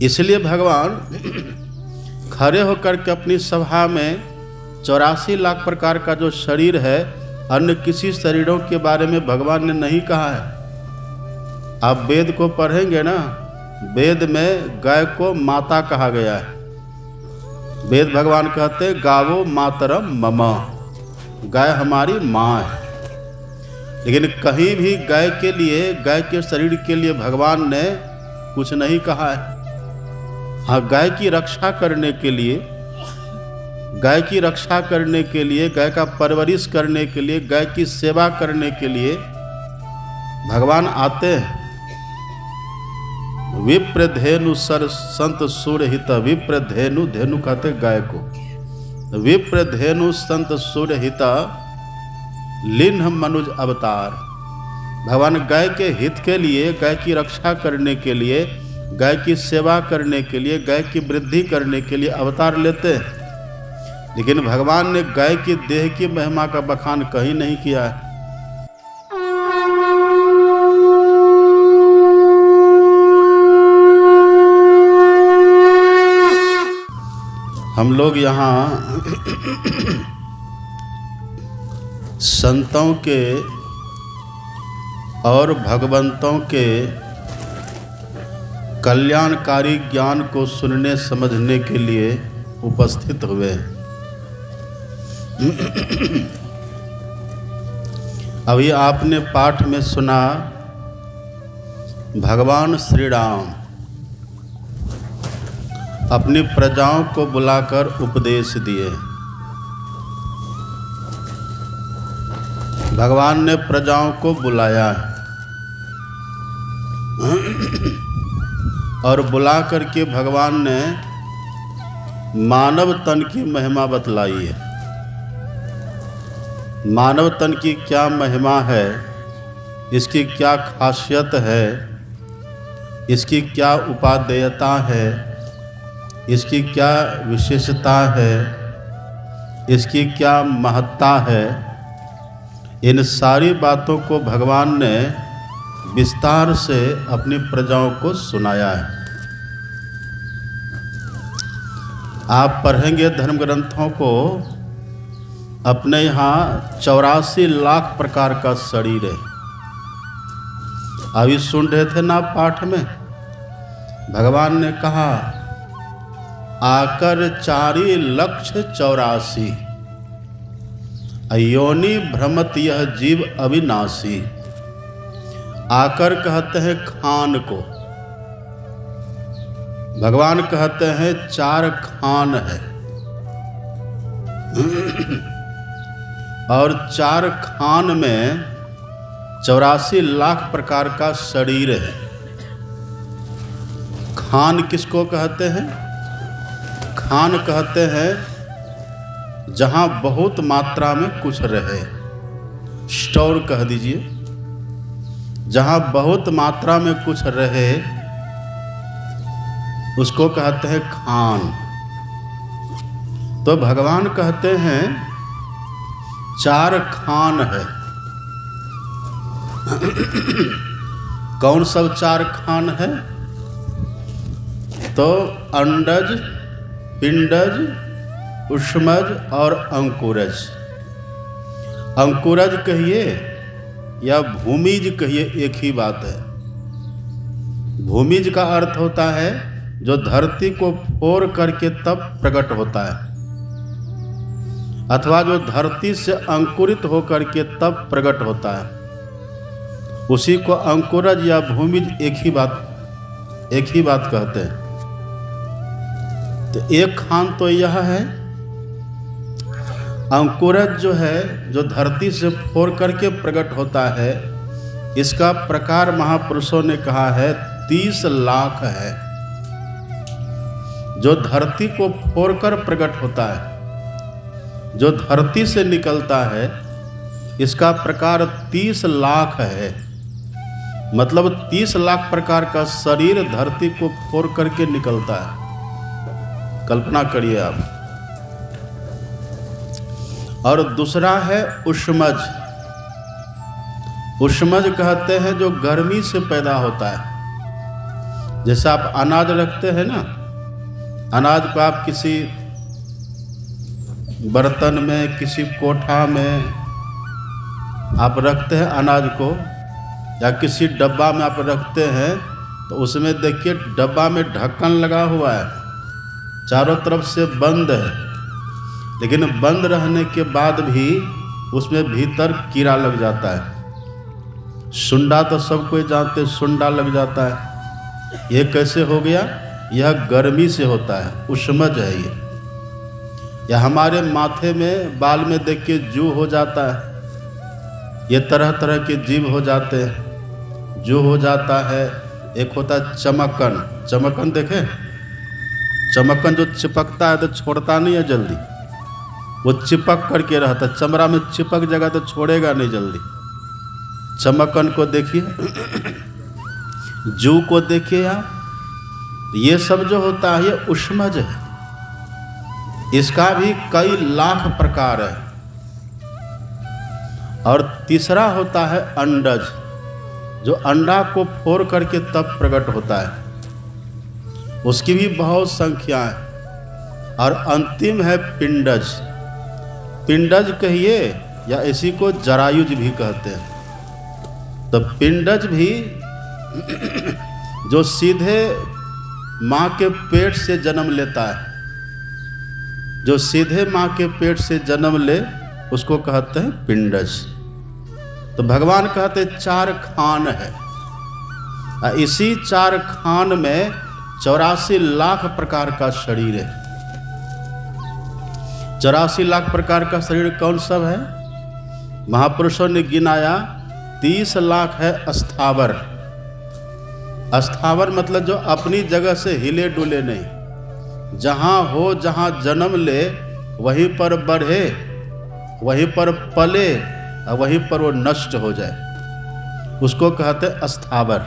इसलिए भगवान खड़े होकर के अपनी सभा में 84 लाख प्रकार का जो शरीर है, अन्य किसी शरीरों के बारे में भगवान ने नहीं कहा है। आप वेद को पढ़ेंगे ना, वेद में गाय को माता कहा गया है। वेद भगवान कहते गावो मातरम मम, गाय हमारी माँ है। लेकिन कहीं भी गाय के लिए, गाय के शरीर के लिए भगवान ने कुछ नहीं कहा है। हाँ, गाय की रक्षा करने के लिए, गाय की रक्षा करने के लिए, गाय का परवरिश करने के लिए, गाय की सेवा करने के लिए भगवान आते हैं। विप्रधेनु सर संत सूर हित, विप्रधेनु, धेनु कहते गाय को, विप्रधेनु संत सूर हित लिन्ह मनुज अवतार। भगवान गाय के हित के लिए, गाय की रक्षा करने के लिए, गाय की सेवा करने के लिए, गाय की वृद्धि करने के लिए अवतार लेते हैं। लेकिन भगवान ने गाय की देह की महिमा का बखान कहीं नहीं किया है। हम लोग यहाँ संतों के और भगवंतों के कल्याणकारी ज्ञान को सुनने समझने के लिए उपस्थित हुए। अभी आपने पाठ में सुना, भगवान श्री राम अपनी प्रजाओं को बुलाकर उपदेश दिए। भगवान ने प्रजाओं को बुलाया और बुला करके भगवान ने मानव तन की महिमा बतलाई है। मानव तन की क्या महिमा है, इसकी क्या खासियत है, इसकी क्या उपादेयता है, इसकी क्या विशेषता है, इसकी क्या महत्ता है, इन सारी बातों को भगवान ने विस्तार से अपनी प्रजाओं को सुनाया है। आप पढ़ेंगे धर्म ग्रंथों को, अपने यहाँ 84 लाख प्रकार का शरीर है। अभी सुन रहे थे ना पाठ में, भगवान ने कहा आकर 4,84,000 योनि भ्रमत यह जीव अविनाशी। आकर कहते हैं खान को, भगवान कहते हैं 4 खान है और 4 खान में 84 लाख प्रकार का शरीर है। खान किसको कहते हैं? खान कहते हैं जहां बहुत मात्रा में कुछ रहे, स्टोर कह दीजिए, जहां बहुत मात्रा में कुछ रहे उसको कहते हैं खान। तो भगवान कहते हैं 4 खान है। कौन सब 4 खान है? तो अंडज, पिंडज, उष्मज और अंकुरज। अंकुरज कहिए या भूमिज कहिए, एक ही बात है। भूमिज का अर्थ होता है जो धरती को फोड़ करके तब प्रकट होता है, अथवा जो धरती से अंकुरित होकर के तब प्रकट होता है, उसी को अंकुरज या भूमिज एक ही बात कहते हैं। तो एक खान तो यह है। अंकुरज जो है, जो धरती से फोड़ करके प्रकट होता है, इसका प्रकार महापुरुषों ने कहा है 30 लाख है। जो धरती को फोड़कर प्रकट होता है, जो धरती से निकलता है, इसका प्रकार 30 लाख है। मतलब 30 लाख प्रकार का शरीर धरती को फोड़ करके निकलता है। कल्पना करिए आप। और दूसरा है उष्मज। उष्मज कहते हैं जो गर्मी से पैदा होता है। जैसे आप अनाज रखते हैं ना, अनाज को आप किसी बर्तन में, किसी कोठा में आप रखते हैं अनाज को, या किसी डब्बा में आप रखते हैं, तो उसमें देखिए डब्बा में ढक्कन लगा हुआ है, चारों तरफ से बंद है, लेकिन बंद रहने के बाद भी उसमें भीतर कीड़ा लग जाता है। सुंडा तो सब कोई जानते, सुंडा लग जाता है। ये कैसे हो गया? यह गर्मी से होता है, उष्मज है ये। या हमारे माथे में, बाल में देखिए जू हो जाता है, ये तरह तरह के जीव हो जाते हैं। जू हो जाता है, एक होता है चमकन। चमकन देखे? चमकन जो चिपकता है तो छोड़ता नहीं है जल्दी, वो चिपक करके रहता है, चमड़ा में चिपक जाएगा तो छोड़ेगा नहीं जल्दी। चमकन को देखिए, जू को देखिए आप, ये सब जो होता है ये उष्मज है। इसका भी कई लाख प्रकार है। और तीसरा होता है अंडज, जो अंडा को फोड़ करके तब प्रकट होता है, उसकी भी बहुत संख्या है। और अंतिम है पिंडज। पिंडज कहिए या इसी को जरायुज भी कहते हैं। तो पिंडज भी जो सीधे माँ के पेट से जन्म लेता है, जो सीधे माँ के पेट से जन्म ले, उसको कहते हैं पिंडज। तो भगवान कहते 4 खान है, इसी 4 खान में 84 लाख प्रकार का शरीर है। 84 लाख प्रकार का शरीर कौन सब है? महापुरुषों ने गिनाया 30 लाख है अस्थावर। अस्थावर मतलब जो अपनी जगह से हिले डुले नहीं, जहाँ हो, जहाँ जन्म ले वहीं पर बढ़े, वहीं पर पले और वहीं पर वो नष्ट हो जाए, उसको कहते अस्थावर।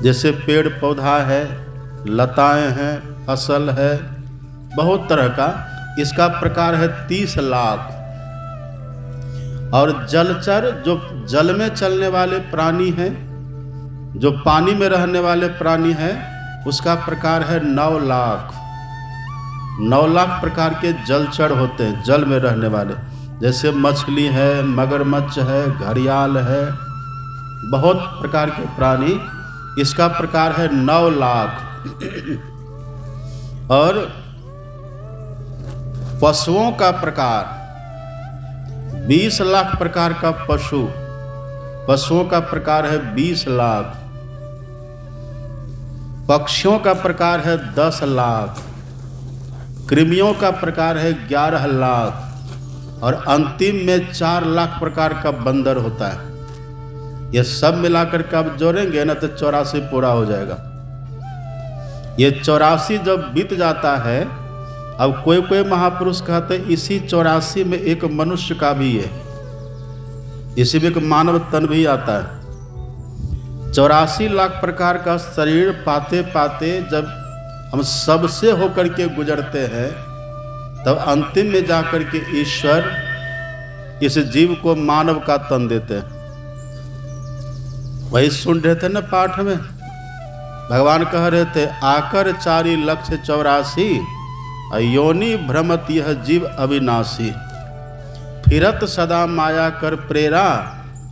जैसे पेड़ पौधा है, लताएं हैं, फसल है, बहुत तरह का, इसका प्रकार है 30 लाख। और जलचर, जो जल में चलने वाले प्राणी हैं, जो पानी में रहने वाले प्राणी हैं, उसका प्रकार है 9 लाख। 9 लाख प्रकार के जलचर होते हैं, जल में रहने वाले, जैसे मछली है, मगरमच्छ है, घड़ियाल है, बहुत प्रकार के प्राणी, इसका प्रकार है 9 लाख। और पशुओं का प्रकार 20 लाख प्रकार का पशु, पशुओं का प्रकार है 20 लाख। पक्षियों का प्रकार है 10 लाख। कृमियों का प्रकार है 11 लाख। और अंतिम में 4 लाख प्रकार का बंदर होता है। ये सब मिलाकर के आप जोड़ेंगे ना तो 84 पूरा हो जाएगा। ये 84 जब बीत जाता है, अब कोई कोई महापुरुष कहते हैं इसी 84 में एक मनुष्य का भी है, इसी में एक मानव तन भी आता है। 84 लाख प्रकार का शरीर पाते पाते जब हम सबसे होकर के गुजरते हैं, तब अंतिम में जाकर के ईश्वर इस जीव को मानव का तन देते हैं। वही सुन रहे थे ना पाठ में, भगवान कह रहे थे आकर 4 लक्ष्य 84 योनि भ्रमत यह जीव अविनाशी, फिरत सदा माया कर प्रेरा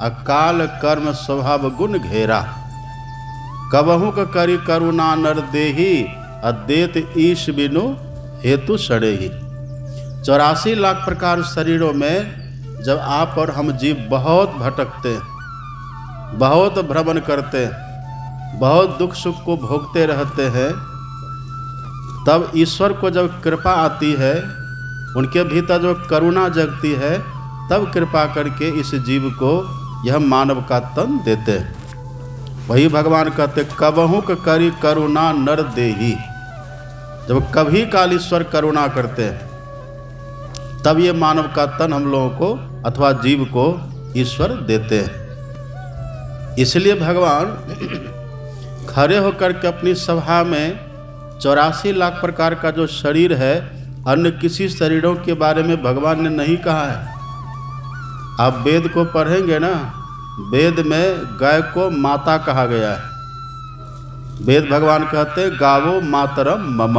अकाल कर्म स्वभाव गुण घेरा, कबहु करी करुणा नर देही अद्वैत ईश बिनु हेतु सड़े ही। 84 लाख प्रकार शरीरों में जब आप और हम जीव बहुत भटकते हैं, बहुत भ्रमण करते हैं, बहुत दुख सुख को भोगते रहते हैं, तब ईश्वर को जब कृपा आती है, उनके भीतर जो करुणा जगती है, तब कृपा करके इस जीव को यह मानव का तन देते हैं। वही भगवान कहते कबहु करी करुणा नर देही। जब कभी काल ईश्वर करुणा करते हैं, तब ये मानव का तन हम लोगों को अथवा जीव को ईश्वर देते हैं। इसलिए भगवान खड़े होकर के अपनी सभा में 84 लाख प्रकार का जो शरीर है, अन्य किसी शरीरों के बारे में भगवान ने नहीं कहा है। आप वेद को पढ़ेंगे ना, वेद में गाय को माता कहा गया है, वेद भगवान कहते गावो मातरम मम,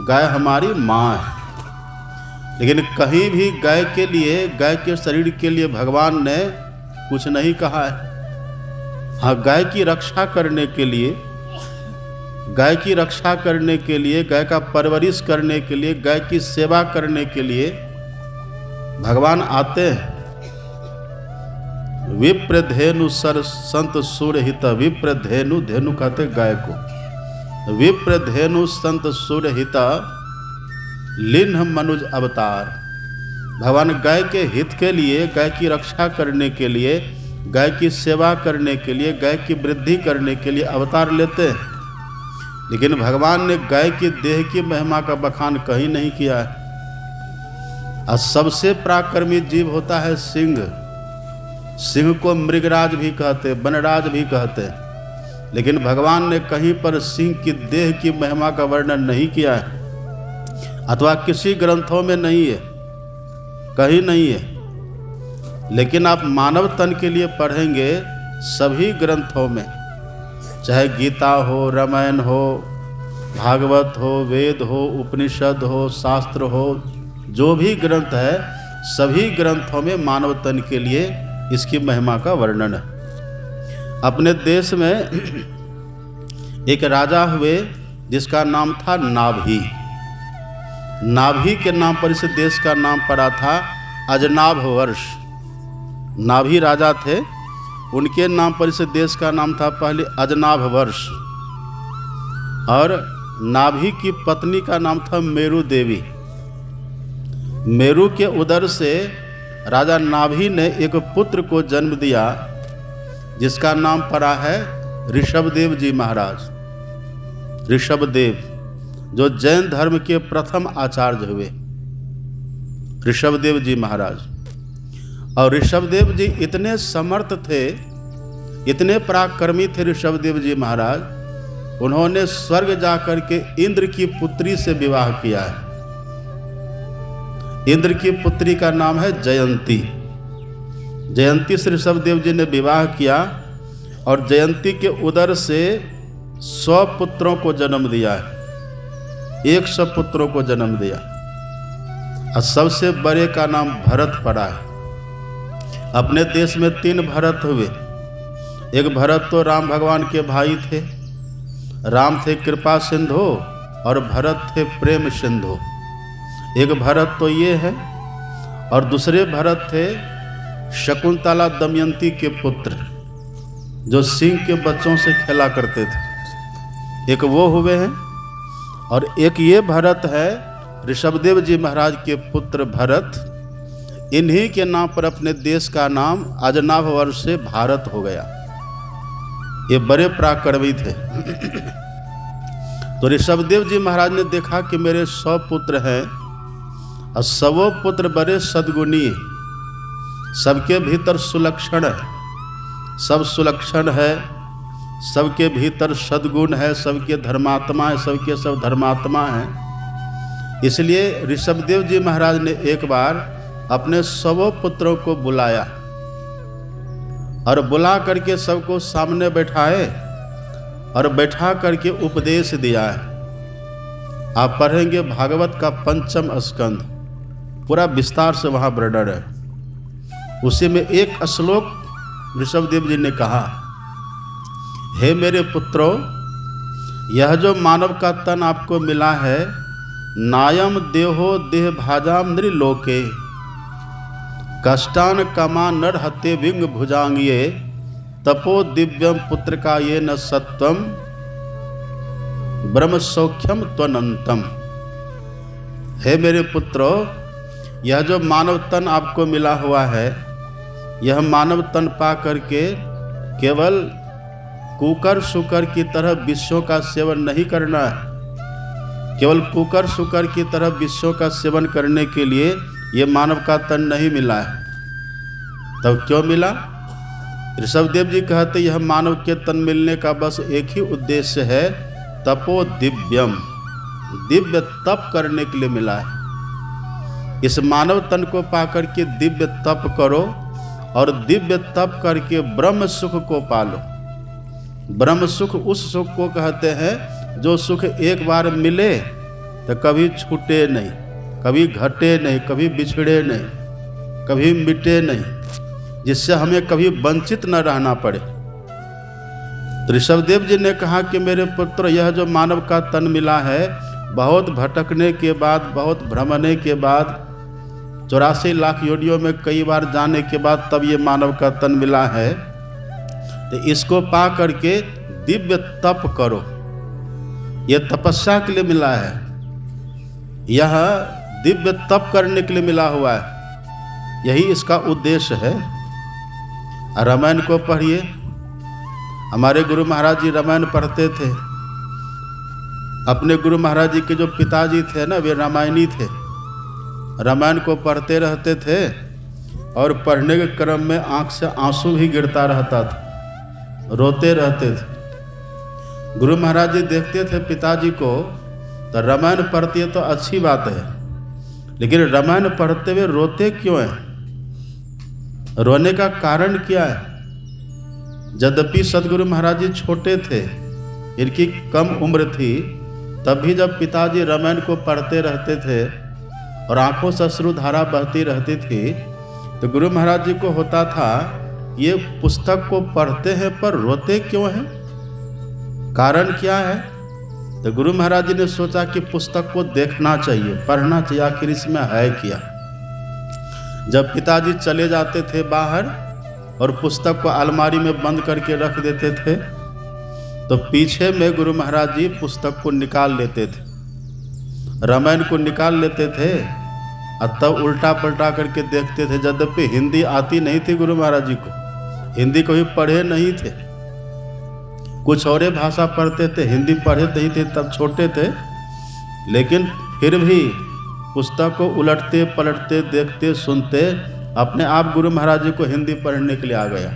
गाय हमारी माँ है। लेकिन कहीं भी गाय के लिए, गाय के शरीर के लिए भगवान ने कुछ नहीं कहा है। हाँ, गाय की रक्षा करने के लिए, गाय की रक्षा करने के लिए, गाय का परवरिश करने के लिए, गाय की सेवा करने के लिए भगवान आते हैं। विप्रधेनु सर संत सूर हित, विप्रधेनु, धेनु कहते गाय को, विप्रधेनु संत सूर हित लिन्ह मनुज अवतार। भगवान गाय के हित के लिए, गाय की रक्षा करने के लिए, गाय की सेवा करने के लिए, गाय की वृद्धि करने के लिए अवतार लेते हैं। लेकिन भगवान ने गाय की देह की महिमा का बखान कहीं नहीं किया है। और सबसे पराक्रमी जीव होता है सिंह। सिंह को मृगराज भी कहते, वनराज भी कहते हैं। लेकिन भगवान ने कहीं पर सिंह की देह की महिमा का वर्णन नहीं किया है, अथवा किसी ग्रंथों में नहीं है, कहीं नहीं है। लेकिन आप मानव तन के लिए पढ़ेंगे सभी ग्रंथों में, चाहे गीता हो, रामायण हो, भागवत हो, वेद हो, उपनिषद हो, शास्त्र हो, जो भी ग्रंथ है, सभी ग्रंथों में मानव तन के लिए इसकी महिमा का वर्णन है। अपने देश में एक राजा हुए जिसका नाम था नाभि। नाभि के नाम पर इस देश का नाम पड़ा था अजनाभ वर्ष। नाभि राजा थे, उनके नाम पर इस देश का नाम था पहले अजनाभ वर्ष। और नाभि की पत्नी का नाम था मेरु देवी। मेरु के उदर से राजा नाभि ने एक पुत्र को जन्म दिया जिसका नाम पड़ा है ऋषभदेव जी महाराज। ऋषभदेव जो जैन धर्म के प्रथम आचार्य हुए, ऋषभदेव जी महाराज। और ऋषभदेव जी इतने समर्थ थे, इतने पराक्रमी थे ऋषभदेव जी महाराज, उन्होंने स्वर्ग जाकर के इंद्र की पुत्री से विवाह किया है। इंद्र की पुत्री का नाम है जयंती। जयंती से ऋषभदेव जी ने विवाह किया और जयंती के उदर से 100 पुत्रों को जन्म दिया है। 100 पुत्रों को जन्म दिया। और सबसे बड़े का नाम भरत पड़ा है। अपने देश में 3 भरत हुए। एक भरत तो राम भगवान के भाई थे। राम थे कृपा सिंधु और भरत थे प्रेम सिंधु। एक भरत तो ये है, और दूसरे भरत थे शकुंतला दमयंती के पुत्र, जो सिंह के बच्चों से खेला करते थे। एक वो हुए हैं, और एक ये भरत है ऋषभदेव जी महाराज के पुत्र भरत। इन्हीं के नाम पर अपने देश का नाम अजनाभ वर्ष से भारत हो गया। ये बड़े पराक्रमी थे। तो ऋषभदेव जी महाराज ने देखा कि मेरे 100 पुत्र हैं और 100 पुत्र बड़े सद्गुणी, सबके भीतर सुलक्षण है, सब सुलक्षण है, सबके भीतर सद्गुण है, सबके धर्मात्मा है, सबके सब धर्मात्मा हैं। इसलिए ऋषभदेव जी महाराज ने एक बार अपने 100 पुत्रों को बुलाया और बुला करके सबको सामने बैठाए और बैठा करके उपदेश दिया है। आप पढ़ेंगे भागवत का 5वां स्कंध, पूरा विस्तार से वहाँ वर्णन है। उसी में एक श्लोक ऋषभदेव जी ने कहा, हे मेरे पुत्रों, यह जो मानव का तन आपको मिला है, नायम देहो देह भाजाम नृलोके, कष्टान कमा नर हते विंग भुजांगिये, तपो दिव्यम पुत्र का ये न सत्वम ब्रह्म सौख्यम त्वनंतम। हे मेरे पुत्रों, यह जो मानव तन आपको मिला हुआ है, यह मानव तन पा करके केवल कुकर शुकर की तरह विषयों का सेवन नहीं करना है। केवल कुकर शुकर की तरह विषयों का सेवन करने के लिए ये मानव का तन नहीं मिला है। तब क्यों मिला? ऋषभदेव जी कहते यह मानव के तन मिलने का बस एक ही उद्देश्य है, तपो दिव्यम, दिव्य तप करने के लिए मिला है। इस मानव तन को पाकर के दिव्य तप करो और दिव्य तप करके ब्रह्म सुख को पालो। ब्रह्म सुख उस सुख को कहते हैं जो सुख एक बार मिले तो कभी छूटे नहीं, कभी घटे नहीं, कभी बिछड़े नहीं, कभी मिटे नहीं, जिससे हमें कभी वंचित न रहना पड़े। तो ऋषभदेव जी ने कहा कि मेरे पुत्र, यह जो मानव का तन मिला है, बहुत भटकने के बाद, बहुत भ्रमणे के बाद, 84 लाख योनियों में कई बार जाने के बाद तब ये मानव का तन मिला है। तो इसको पा करके दिव्य तप करो, ये तपस्या के लिए मिला है, यह दिव्य तप करने के लिए मिला हुआ है, यही इसका उद्देश्य है। रामायण को पढ़िए। हमारे गुरु महाराज जी रामायण पढ़ते थे। अपने गुरु महाराज जी के जो पिताजी थे ना, वे रामायणी थे। रामायण को पढ़ते रहते थे और पढ़ने के क्रम में आंख से आंसू भी गिरता रहता था, रोते रहते थे। गुरु महाराज जी देखते थे पिताजी को, तो रामायण पढ़ती है तो अच्छी बात है, लेकिन रामायण पढ़ते हुए रोते क्यों हैं? रोने का कारण क्या है? यद्यपि सदगुरु महाराज जी छोटे थे, इनकी कम उम्र थी, तब भी जब पिताजी रामायण को पढ़ते रहते थे और आंखों से अश्रुधारा बहती रहती थी, तो गुरु महाराज जी को होता था, ये पुस्तक को पढ़ते हैं पर रोते क्यों हैं? कारण क्या है? तो गुरु महाराज जी ने सोचा कि पुस्तक को देखना चाहिए, पढ़ना चाहिए, आखिर इसमें है क्या। जब पिताजी चले जाते थे बाहर और पुस्तक को अलमारी में बंद करके रख देते थे, तो पीछे में गुरु महाराज जी पुस्तक को निकाल लेते थे, रामायण को निकाल लेते थे और तब उल्टा पलटा करके देखते थे। यद्यपि हिंदी आती नहीं थी गुरु महाराज जी को, हिंदी कभी पढ़े नहीं थे, कुछ और भाषा पढ़ते थे, हिंदी पढ़े नहीं थे, तब छोटे थे, लेकिन फिर भी पुस्तक को उलटते पलटते देखते सुनते अपने आप गुरु महाराज जी को हिंदी पढ़ने के लिए आ गया,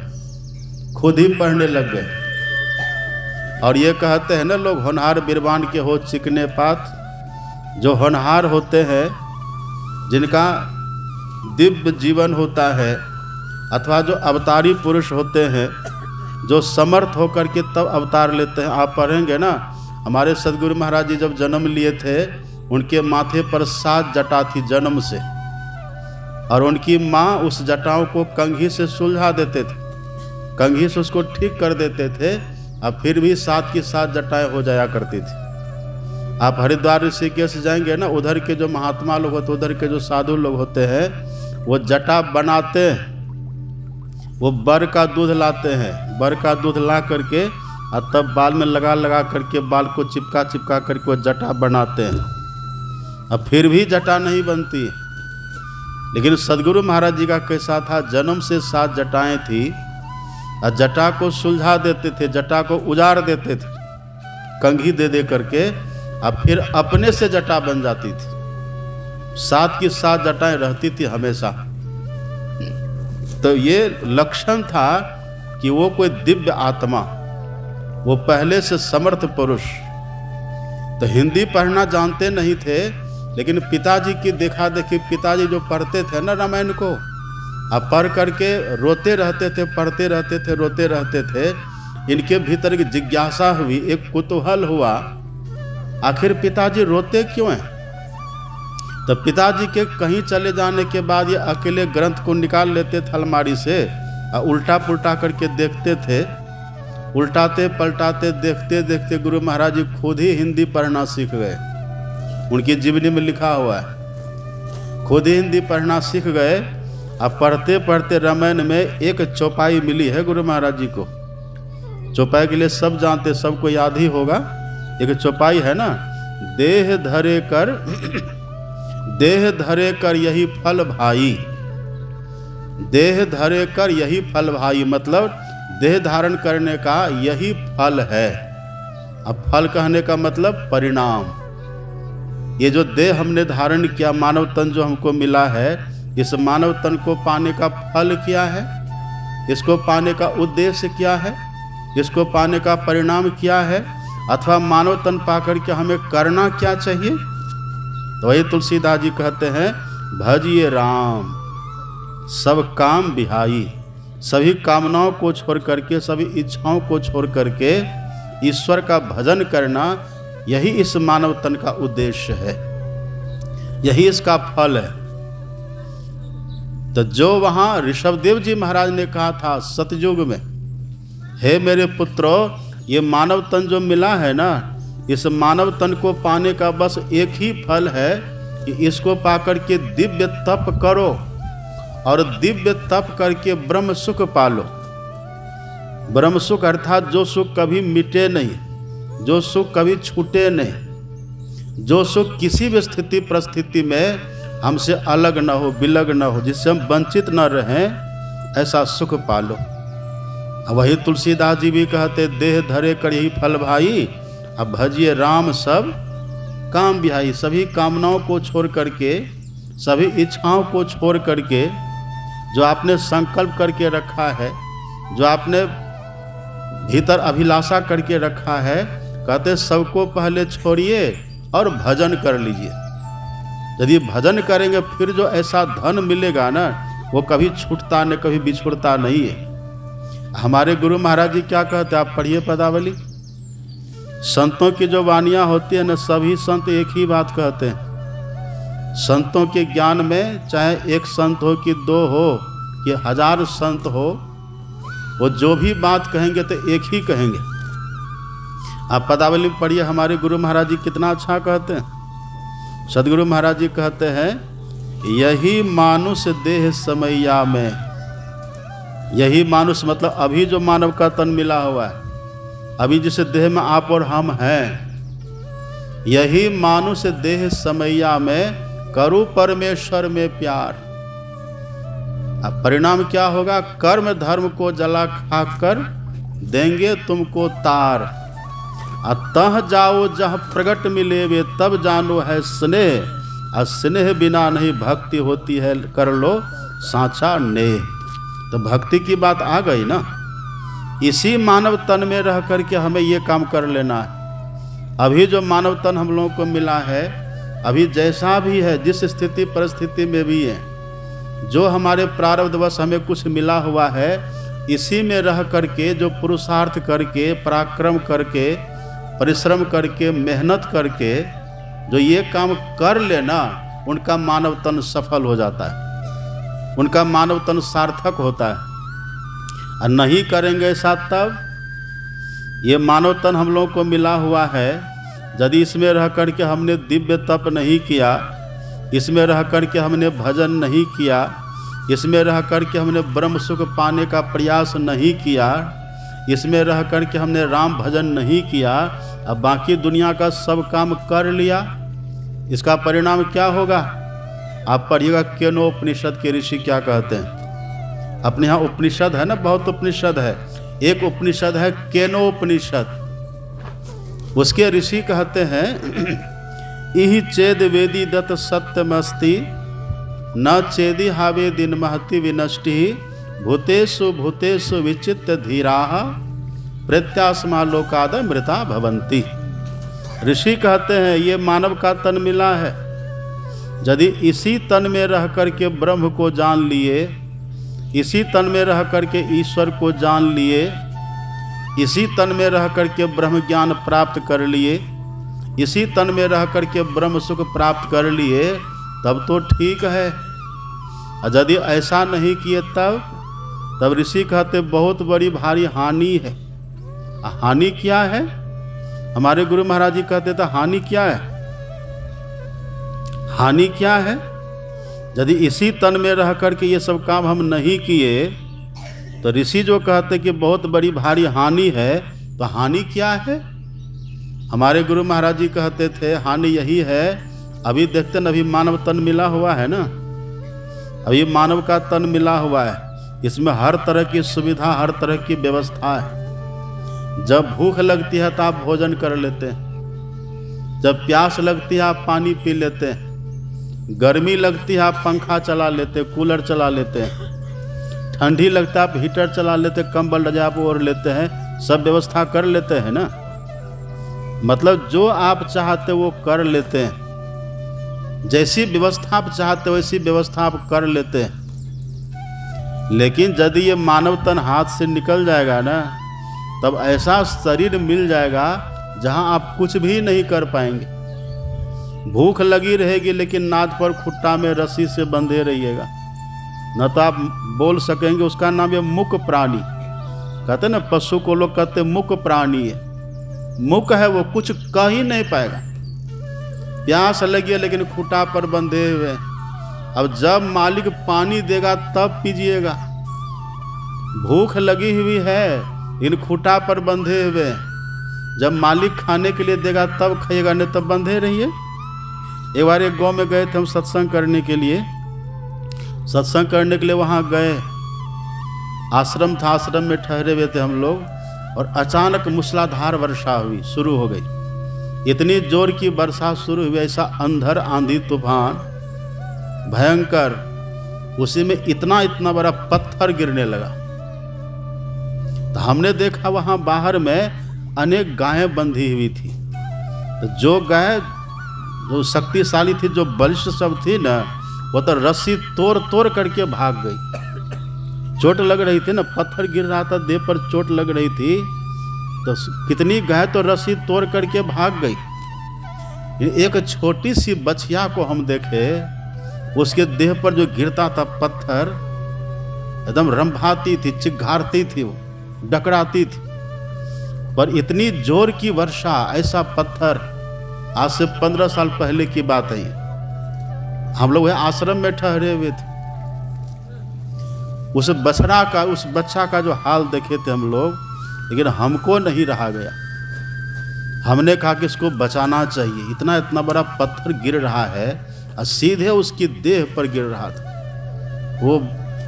खुद ही पढ़ने लग गए। और ये कहते हैं ना लोग, होनहार बिरबान के हो चिकने पात। जो होनहार होते हैं, जिनका दिव्य जीवन होता है, अथवा जो अवतारी पुरुष होते हैं, जो समर्थ होकर के तब अवतार लेते हैं। आप पढ़ेंगे ना, हमारे सदगुरु महाराज जी जब जन्म लिए थे, उनके माथे पर 7 जटा थी जन्म से, और उनकी माँ उस जटाओं को कंघी से सुलझा देते थे, कंघी से उसको ठीक कर देते थे, अब फिर भी 7 की 7 जटाएं हो जाया करती थी। आप हरिद्वार ऋषिकेश जाएंगे ना, उधर के जो महात्मा लोग होते, उधर के जो साधु लोग होते हैं, वो जटा बनाते हैं, वो बर का दूध लाते हैं, बर का दूध ला करके और तब बाल में लगा लगा करके बाल को चिपका चिपका करके वो जटा बनाते हैं। अब फिर भी जटा नहीं बनती। लेकिन सदगुरु महाराज जी का कैसा था, जन्म से 7 जटाएं थी और जटा को सुलझा देते थे, जटा को उजाड़ देते थे कंघी दे दे करके, अब फिर अपने से जटा बन जाती थी। 7 की 7 जटाएं रहती थी हमेशा। तो ये लक्षण था कि वो कोई दिव्य आत्मा, वो पहले से समर्थ पुरुष। तो हिंदी पढ़ना जानते नहीं थे, लेकिन पिताजी की देखा देखी, पिताजी जो पढ़ते थे ना रामायण को, अब पढ़ करके रोते रहते थे, पढ़ते रहते थे, रोते रहते थे। इनके भीतर की जिज्ञासा हुई, एक कुतूहल हुआ, आखिर पिताजी रोते क्यों हैं? तो पिताजी के कहीं चले जाने के बाद ये अकेले ग्रंथ को निकाल लेते थे अलमारी से और उल्टा पुल्टा करके देखते थे। उल्टाते पलटाते देखते देखते गुरु महाराज जी खुद ही हिंदी पढ़ना सीख गए। उनकी जीवनी में लिखा हुआ है, खुद ही हिंदी पढ़ना सीख गए। अब पढ़ते पढ़ते रामायण में एक चौपाई मिली है गुरु महाराज जी को। चौपाई के लिए सब जानते, सबको याद ही होगा। एक चौपाई है ना, देह धरे कर देह धरे कर यही फल भाई, देह धरे कर यही फल भाई, मतलब देह धारण करने का यही फल है। अब फल कहने का मतलब परिणाम। ये जो देह हमने धारण किया, मानव तन जो हमको मिला है, इस मानव तन को पाने का फल क्या है, इसको पाने का उद्देश्य क्या है, इसको पाने का परिणाम क्या है, अथवा मानव तन पाकर के हमें करना क्या चाहिए। तो वही तुलसीदास जी कहते हैं, भजिए राम सब काम बिहाई। सभी कामनाओं को छोड़ करके, सभी इच्छाओं को छोड़ करके ईश्वर का भजन करना, यही इस मानव तन का उद्देश्य है, यही इसका फल है। तो जो वहाँ ऋषभदेव जी महाराज ने कहा था सतयुग में, हे मेरे पुत्रों, ये मानव तन जो मिला है ना, इस मानव तन को पाने का बस एक ही फल है कि इसको पाकर के दिव्य तप करो और दिव्य तप करके ब्रह्म सुख पालो। ब्रह्म सुख अर्थात जो सुख कभी मिटे नहीं, जो सुख कभी छूटे नहीं, जो सुख किसी भी स्थिति परिस्थिति में हमसे अलग न हो, बिलग न हो, जिससे हम वंचित न रहें, ऐसा सुख पालो। वही तुलसीदास जी भी कहते, देह धरे कड़ही फल भाई, अब भजिए राम सब काम बिहाई। सभी कामनाओं को छोड़ करके, सभी इच्छाओं को छोड़ करके, जो आपने संकल्प करके रखा है, जो आपने भीतर अभिलाषा करके रखा है, कहते सबको पहले छोड़िए और भजन कर लीजिए। यदि भजन करेंगे फिर जो ऐसा धन मिलेगा ना, वो कभी छूटता न कभी बिछुड़ता नहीं है। हमारे गुरु महाराज जी क्या कहते हैं, आप पढ़िए पदावली। संतों की जो वानियाँ होती है ना, सभी संत एक ही बात कहते हैं। संतों के ज्ञान में चाहे एक संत हो कि दो हो कि 1000 संत हो, वो जो भी बात कहेंगे तो एक ही कहेंगे। आप पदावली में पढ़िए, हमारे गुरु महाराज जी कितना अच्छा कहते हैं। सदगुरु महाराज जी कहते हैं, यही मानुष देह समैया में, यही मानुष मतलब अभी जो मानव का तन मिला हुआ है, अभी जिस देह में आप और हम हैं, यही मानुष देह समैया में करो परमेश्वर में प्यार। अब परिणाम क्या होगा, कर्म धर्म को जला खाकर देंगे तुमको तार। अतः जाओ जहाँ प्रगट मिले वे, तब जानो है स्नेह, और स्नेह बिना नहीं भक्ति होती है, कर लो साचा नेह। तो भक्ति की बात आ गई ना। इसी मानव तन में रह करके हमें ये काम कर लेना है। अभी जो मानव तन हम लोगों को मिला है, अभी जैसा भी है, जिस स्थिति परिस्थिति में भी है, जो हमारे प्रारब्धवश हमें कुछ मिला हुआ है, इसी में रह करके जो पुरुषार्थ करके, पराक्रम करके, परिश्रम करके, मेहनत करके जो ये काम कर लेना, उनका मानव तन सफल हो जाता है, उनका मानव तन सार्थक होता है। और नहीं करेंगे ऐसा, तब ये मानव तन हम लोगों को मिला हुआ है, यदि इसमें रह करके हमने दिव्य तप नहीं किया, इसमें रह करके हमने भजन नहीं किया, इसमें रह करके हमने ब्रह्म सुख पाने का प्रयास नहीं किया, इसमें रह करके हमने राम भजन नहीं किया, अब बाकी दुनिया का सब काम कर लिया, इसका परिणाम क्या होगा? आप पढ़िएगा केनोपनिषद के ऋषि क्या कहते हैं। अपने यहाँ उपनिषद है ना, बहुत उपनिषद है। एक उपनिषद है केनोपनिषद, उसके ऋषि कहते हैं, इहि चेद वेदी दत्त सत्यमस्ति, न चेदि हावे दिन महति विनष्टि, भूतेषु भूतेषु विचित्य धीराः, प्रत्यास्मा लोकाद मृता भवन्ति। ऋषि कहते हैं ये मानव का तन मिला है, यदि इसी तन में रह करके ब्रह्म को जान लिए, इसी तन में रह करके ईश्वर को जान लिए, इसी तन में रह करके ब्रह्म ज्ञान प्राप्त कर लिए, इसी तन में रह करके ब्रह्म सुख प्राप्त कर लिए, तब तो ठीक है। और यदि ऐसा नहीं किए तब ऋषि कहते बहुत बड़ी भारी हानि है। हानि क्या है? हमारे गुरु महाराज जी कहते थे हानि क्या है? हानि क्या है? यदि इसी तन में रह करके ये सब काम हम नहीं किए, तो ऋषि जो कहते कि बहुत बड़ी भारी हानि है, तो हानि क्या है? हमारे गुरु महाराज जी कहते थे हानि यही है, अभी देखते न, अभी मानव तन मिला हुआ है ना, अभी मानव का तन मिला हुआ है, इसमें हर तरह की सुविधा, हर तरह की व्यवस्था है। जब भूख लगती है तो आप भोजन कर लेते हैं, जब प्यास लगती है आप पानी पी लेते हैं, गर्मी लगती है आप पंखा चला लेते हैं, कूलर चला लेते हैं, ठंडी लगता है आप हीटर चला लेते हैं, कंबल रजाई आप ओढ़ लेते हैं, सब व्यवस्था कर लेते हैं ना। मतलब जो आप चाहते वो कर लेते हैं, जैसी व्यवस्था आप चाहते वैसी व्यवस्था आप कर लेते हैं। लेकिन यदि ये मानव तन हाथ से निकल जाएगा ना, तब ऐसा शरीर मिल जाएगा जहां आप कुछ भी नहीं कर पाएंगे। भूख लगी रहेगी लेकिन नाद पर खुट्टा में रस्सी से बंधे रहिएगा, न तो आप बोल सकेंगे। उसका नाम है मूक प्राणी। कहते ना पशु को लोग कहते मूक प्राणी है, मूक है वो, कुछ कह ही नहीं पाएगा। प्यास लगी है लेकिन खुट्टा पर बंधे हुए। अब जब मालिक पानी देगा तब पीजिएगा। भूख लगी हुई है इन खुट्टा पर बंधे हुए, जब मालिक खाने के लिए देगा तब खाइएगा, नहीं तब बंधे रहिए। एक बार एक गांव में गए थे हम सत्संग करने के लिए। सत्संग करने के लिए वहाँ गए, आश्रम था, आश्रम में ठहरे हुए थे हम लोग, और अचानक मूसलाधार वर्षा हुई, शुरू हो गई। इतनी जोर की वर्षा शुरू हुई, ऐसा अंधर आंधी तूफान भयंकर, उसी में इतना इतना बड़ा पत्थर गिरने लगा। तो हमने देखा वहाँ बाहर में अनेक गायें बंधी हुई थी। तो जो गाय जो शक्तिशाली थी, जो बलिष्ठ सब थी ना, वो तो रस्सी तोड़ तोड़ करके भाग गई। चोट लग रही थी ना, पत्थर गिर रहा था, देह पर चोट लग रही थी, तो कितनी गाय तो रस्सी तोड़ करके भाग गई। एक छोटी सी बछिया को हम देखे, उसके देह पर जो गिरता था पत्थर, एकदम रंभाती थी, चिघारती थी, वो डकराती थी। पर इतनी जोर की वर्षा, ऐसा पत्थर, आज से 15 साल पहले की बात है। हम लोग आश्रम में ठहरे हुए थे। उस बछड़ा का, उस बच्चा का जो हाल देखे थे हम लोग, लेकिन हमको नहीं रहा गया। हमने कहा कि इसको बचाना चाहिए। इतना इतना बड़ा पत्थर गिर रहा है और सीधे उसकी देह पर गिर रहा था।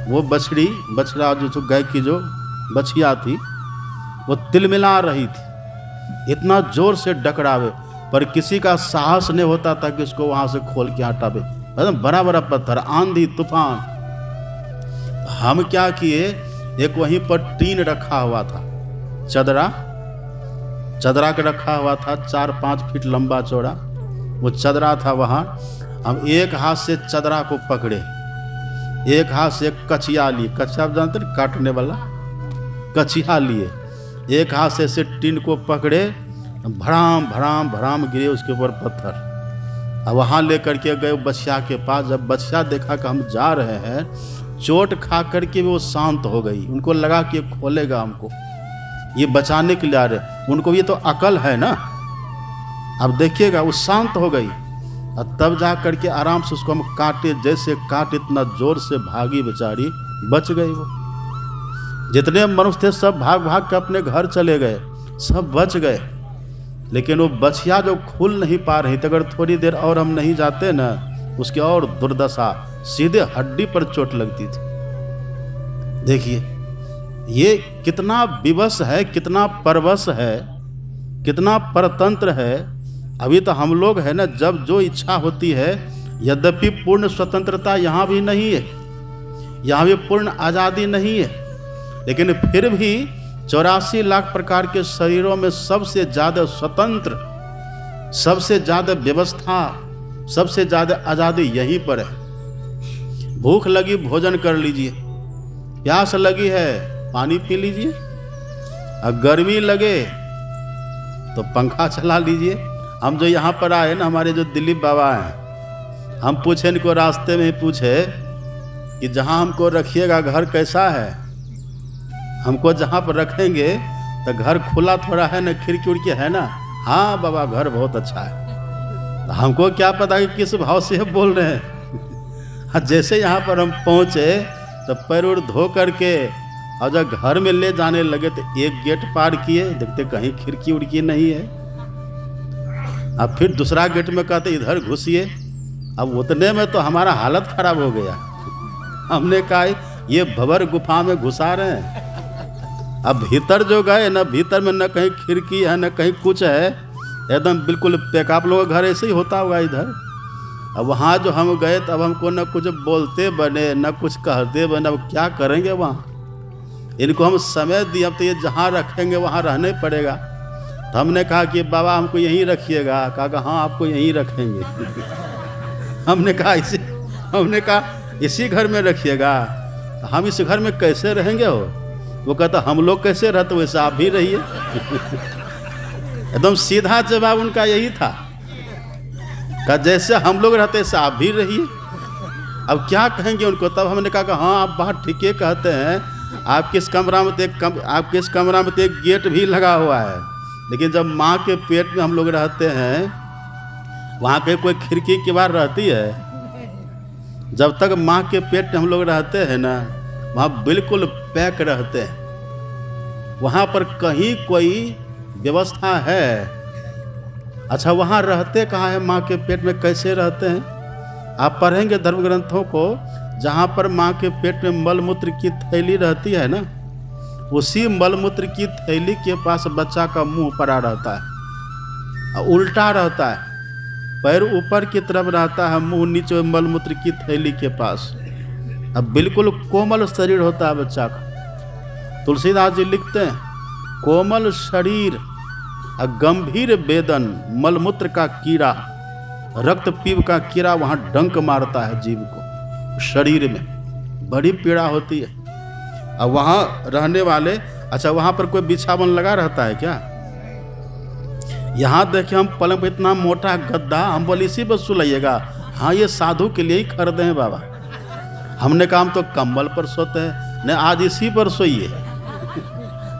वो बछड़ा जो गाय की जो बछिया थी, वो तिलमिला रही थी, इतना जोर से डकरावे, पर किसी का साहस नहीं होता था कि इसको वहां से खोल के हटावे। एकदम बड़ा बड़ा पत्थर, आंधी तूफान। हम क्या किए, एक वहीं पर टीन रखा हुआ था, चदरा के रखा हुआ था, 4-5 फीट लंबा चौड़ा वो चदरा था। वहाँ हम एक हाथ से चदरा को पकड़े, एक हाथ से कचिया लिए, कचिया आप जानते हैं, काटने वाला कचिया लिए, एक हाथ से ऐसे टीन को पकड़े, भराम भराम भराम गिरे उसके ऊपर पत्थर। अब वहाँ लेकर के गए बछिया के पास। जब बछिया देखा कि हम जा रहे हैं, चोट खा करके वो शांत हो गई। उनको लगा कि ये खोलेगा हमको, ये बचाने के लिए आ रहे, उनको ये तो अकल है ना। अब देखिएगा वो शांत हो गई, और तब जा करके आराम से उसको हम काटे, जैसे काटे इतना जोर से भागी, बेचारी बच गई। वो जितने मनुष्य थे सब भाग भाग के अपने घर चले गए, सब बच गए। लेकिन वो बछिया जो खुल नहीं पा रही थी, अगर थोड़ी देर और हम नहीं जाते ना, उसकी और दुर्दशा, सीधे हड्डी पर चोट लगती थी। देखिए ये कितना विवश है, कितना परवश है, कितना परतंत्र है। अभी तो हम लोग है ना, जब जो इच्छा होती है, यद्यपि पूर्ण स्वतंत्रता यहाँ भी नहीं है, यहाँ भी पूर्ण आज़ादी नहीं है, लेकिन फिर भी 84 लाख प्रकार के शरीरों में सबसे ज़्यादा स्वतंत्र, सबसे ज़्यादा व्यवस्था, सबसे ज़्यादा आज़ादी यहीं पर है। भूख लगी भोजन कर लीजिए, प्यास लगी है पानी पी लीजिए, और गर्मी लगे तो पंखा चला लीजिए। हम जो यहाँ पर आए ना, हमारे जो दिलीप बाबा हैं, हम पूछे इनको, रास्ते में ही पूछे कि जहाँ हमको रखिएगा घर कैसा है, हमको जहाँ पर रखेंगे तो घर खुला थोड़ा है ना, खिड़की उड़की है ना। हाँ बाबा घर बहुत अच्छा है। तो हमको क्या पता कि किस भाव से बोल रहे हैं। जैसे यहाँ पर हम पहुँचे तो पैर उड़ धो करके, और जब घर में ले जाने लगे तो एक गेट पार किए, देखते कहीं खिड़की उड़की नहीं है। अब फिर दूसरा गेट में कहते इधर घुसिए। अब उतने में तो हमारा हालत खराब हो गया। हमने कहा ये भंवर गुफा में घुसा रहे हैं। अब भीतर जो गए ना, भीतर में न कहीं खिड़की है न कहीं कुछ है, एकदम बिल्कुल पैक। आप लोगों का घर ऐसे ही होता होगा इधर। अब वहाँ जो हम गए तो अब हमको न कुछ बोलते बने न कुछ कहते बने। अब क्या करेंगे वहाँ, इनको हम समय दिए, अब तो ये जहाँ रखेंगे वहाँ रहना ही पड़ेगा। तो हमने कहा कि बाबा हमको यहीं रखिएगा। कहा हाँ आपको यहीं रखेंगे। हमने कहा इसी घर में रखिएगा। तो हम इस घर में कैसे रहेंगे हो? वो कहता हम लोग कैसे रहते वैसे आप भी रहिए। एकदम सीधा जवाब उनका यही था कि जैसे हम लोग रहते वैसे आप भी रहिए। अब क्या कहेंगे उनको? तब हमने कहा कि हाँ आप बात ठीक है कहते हैं, आपके इस कमरा में तो एक गेट भी लगा हुआ है, लेकिन जब माँ के पेट में हम लोग रहते हैं वहाँ पे कोई खिड़की की बार रहती है? जब तक माँ के पेट में हम लोग रहते हैं ना, वहाँ बिल्कुल पैक रहते हैं, वहाँ पर कहीं कोई व्यवस्था है? अच्छा वहाँ रहते कहाँ है? माँ के पेट में कैसे रहते हैं? आप पढ़ेंगे धर्म ग्रंथों को, जहाँ पर माँ के पेट में मलमूत्र की थैली रहती है ना, उसी मलमूत्र की थैली के पास बच्चा का मुंह पड़ा रहता है, उल्टा रहता है, पैर ऊपर की तरफ रहता है, मुंह नीचे मलमूत्र की थैली के पास। अब बिल्कुल कोमल शरीर होता है बच्चा का। तुलसीदास जी लिखते हैं, कोमल शरीर गंभीर वेदन, मलमूत्र का कीड़ा, रक्त पीव का कीड़ा वहाँ डंक मारता है जीव को, शरीर में बड़ी पीड़ा होती है। अब वहाँ रहने वाले, अच्छा वहाँ पर कोई बिछावन लगा रहता है क्या? यहाँ देखिए हम पलंग पर इतना मोटा गद्दा, हम बोले इसी पर सुलाइएगा। हाँ ये साधु के लिए ही खरीदे हैं बाबा। हमने कहा हम तो कंबल पर सोते हैं, नहीं आज इसी पर सोइए।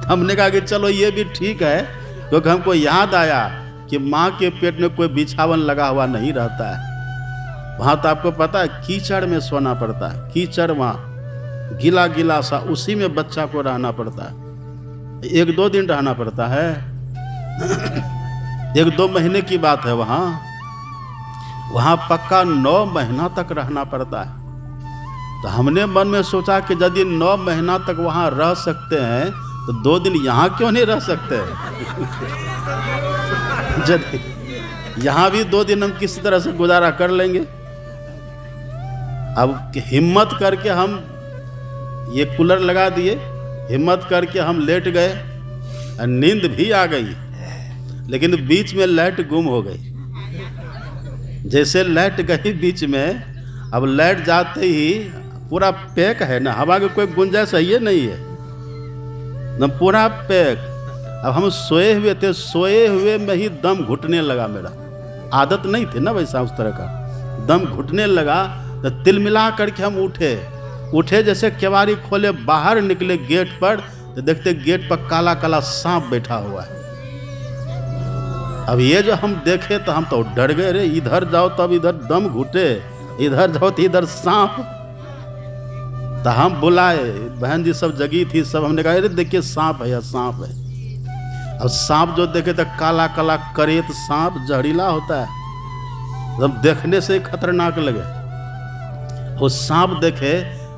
हमने कहा कि चलो ये भी ठीक है, क्योंकि हमको याद आया कि माँ के पेट में कोई बिछावन लगा हुआ नहीं रहता है। वहाँ तो आपको पता है कीचड़ में सोना पड़ता है, कीचड़ वहाँ गीला गीला सा, उसी में बच्चा को रहना पड़ता है। 1-2 दिन रहना पड़ता है, 1-2 महीने की बात है। वहाँ पक्का 9 महीना तक रहना पड़ता है। तो हमने मन में सोचा कि यदि 9 महीना तक वहाँ रह सकते हैं तो 2 दिन यहाँ क्यों नहीं रह सकते? यहाँ भी 2 दिन हम किसी तरह से गुजारा कर लेंगे। अब हिम्मत करके हम ये कूलर लगा दिए, हिम्मत करके हम लेट गए, नींद भी आ गई, लेकिन बीच में लाइट गुम हो गई। जैसे लाइट गई बीच में, अब लाइट जाते ही पूरा पैक है ना, हवा की कोई गुंजाइश है नहीं है ना, पूरा पैक। अब हम सोए हुए थे, सोए हुए में ही दम घुटने लगा। मेरा आदत नहीं थी ना वैसा उस तरह का, दम घुटने लगा। तो तिलमिला करके हम उठे जैसे केवाड़ी खोले बाहर निकले गेट पर, तो देखते गेट पर काला काला सांप बैठा हुआ है। अब ये जो हम देखे तो हम तो डर गए, रे इधर जाओ तब इधर दम घुटे, इधर जाओ तो इधर सांप। तो हम बुलाए, बहन जी सब जगी थी, सब हमने कहा अरे देखिए सांप है, सांप है। अब सांप जो देखे तो काला काला करेत सांप, जहरीला होता है, जब देखने से खतरनाक लगे। वो सांप देखे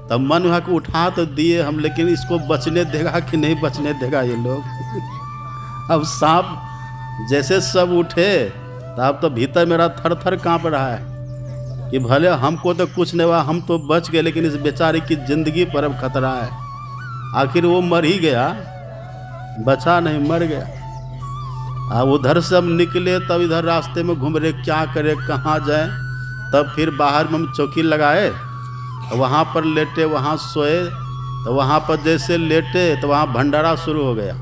तब मन हुआ कि उठा तो दिए हम, लेकिन इसको बचने देगा कि नहीं बचने देगा ये लोग। अब सांप जैसे सब उठे तब तो भीतर मेरा थर थर काँप रहा है कि भले हमको तो कुछ नहीं हुआ, हम तो बच गए, लेकिन इस बेचारे की जिंदगी पर अब खतरा है। आखिर वो मर ही गया, बचा नहीं, मर गया। अब उधर से हम निकले, तब इधर रास्ते में घूम रहे, क्या करे कहाँ जाए। तब फिर बाहर में हम चौकी लगाए, वहाँ पर लेटे, वहाँ सोए। तो वहाँ पर जैसे लेटे तो वहाँ भंडारा शुरू हो गया।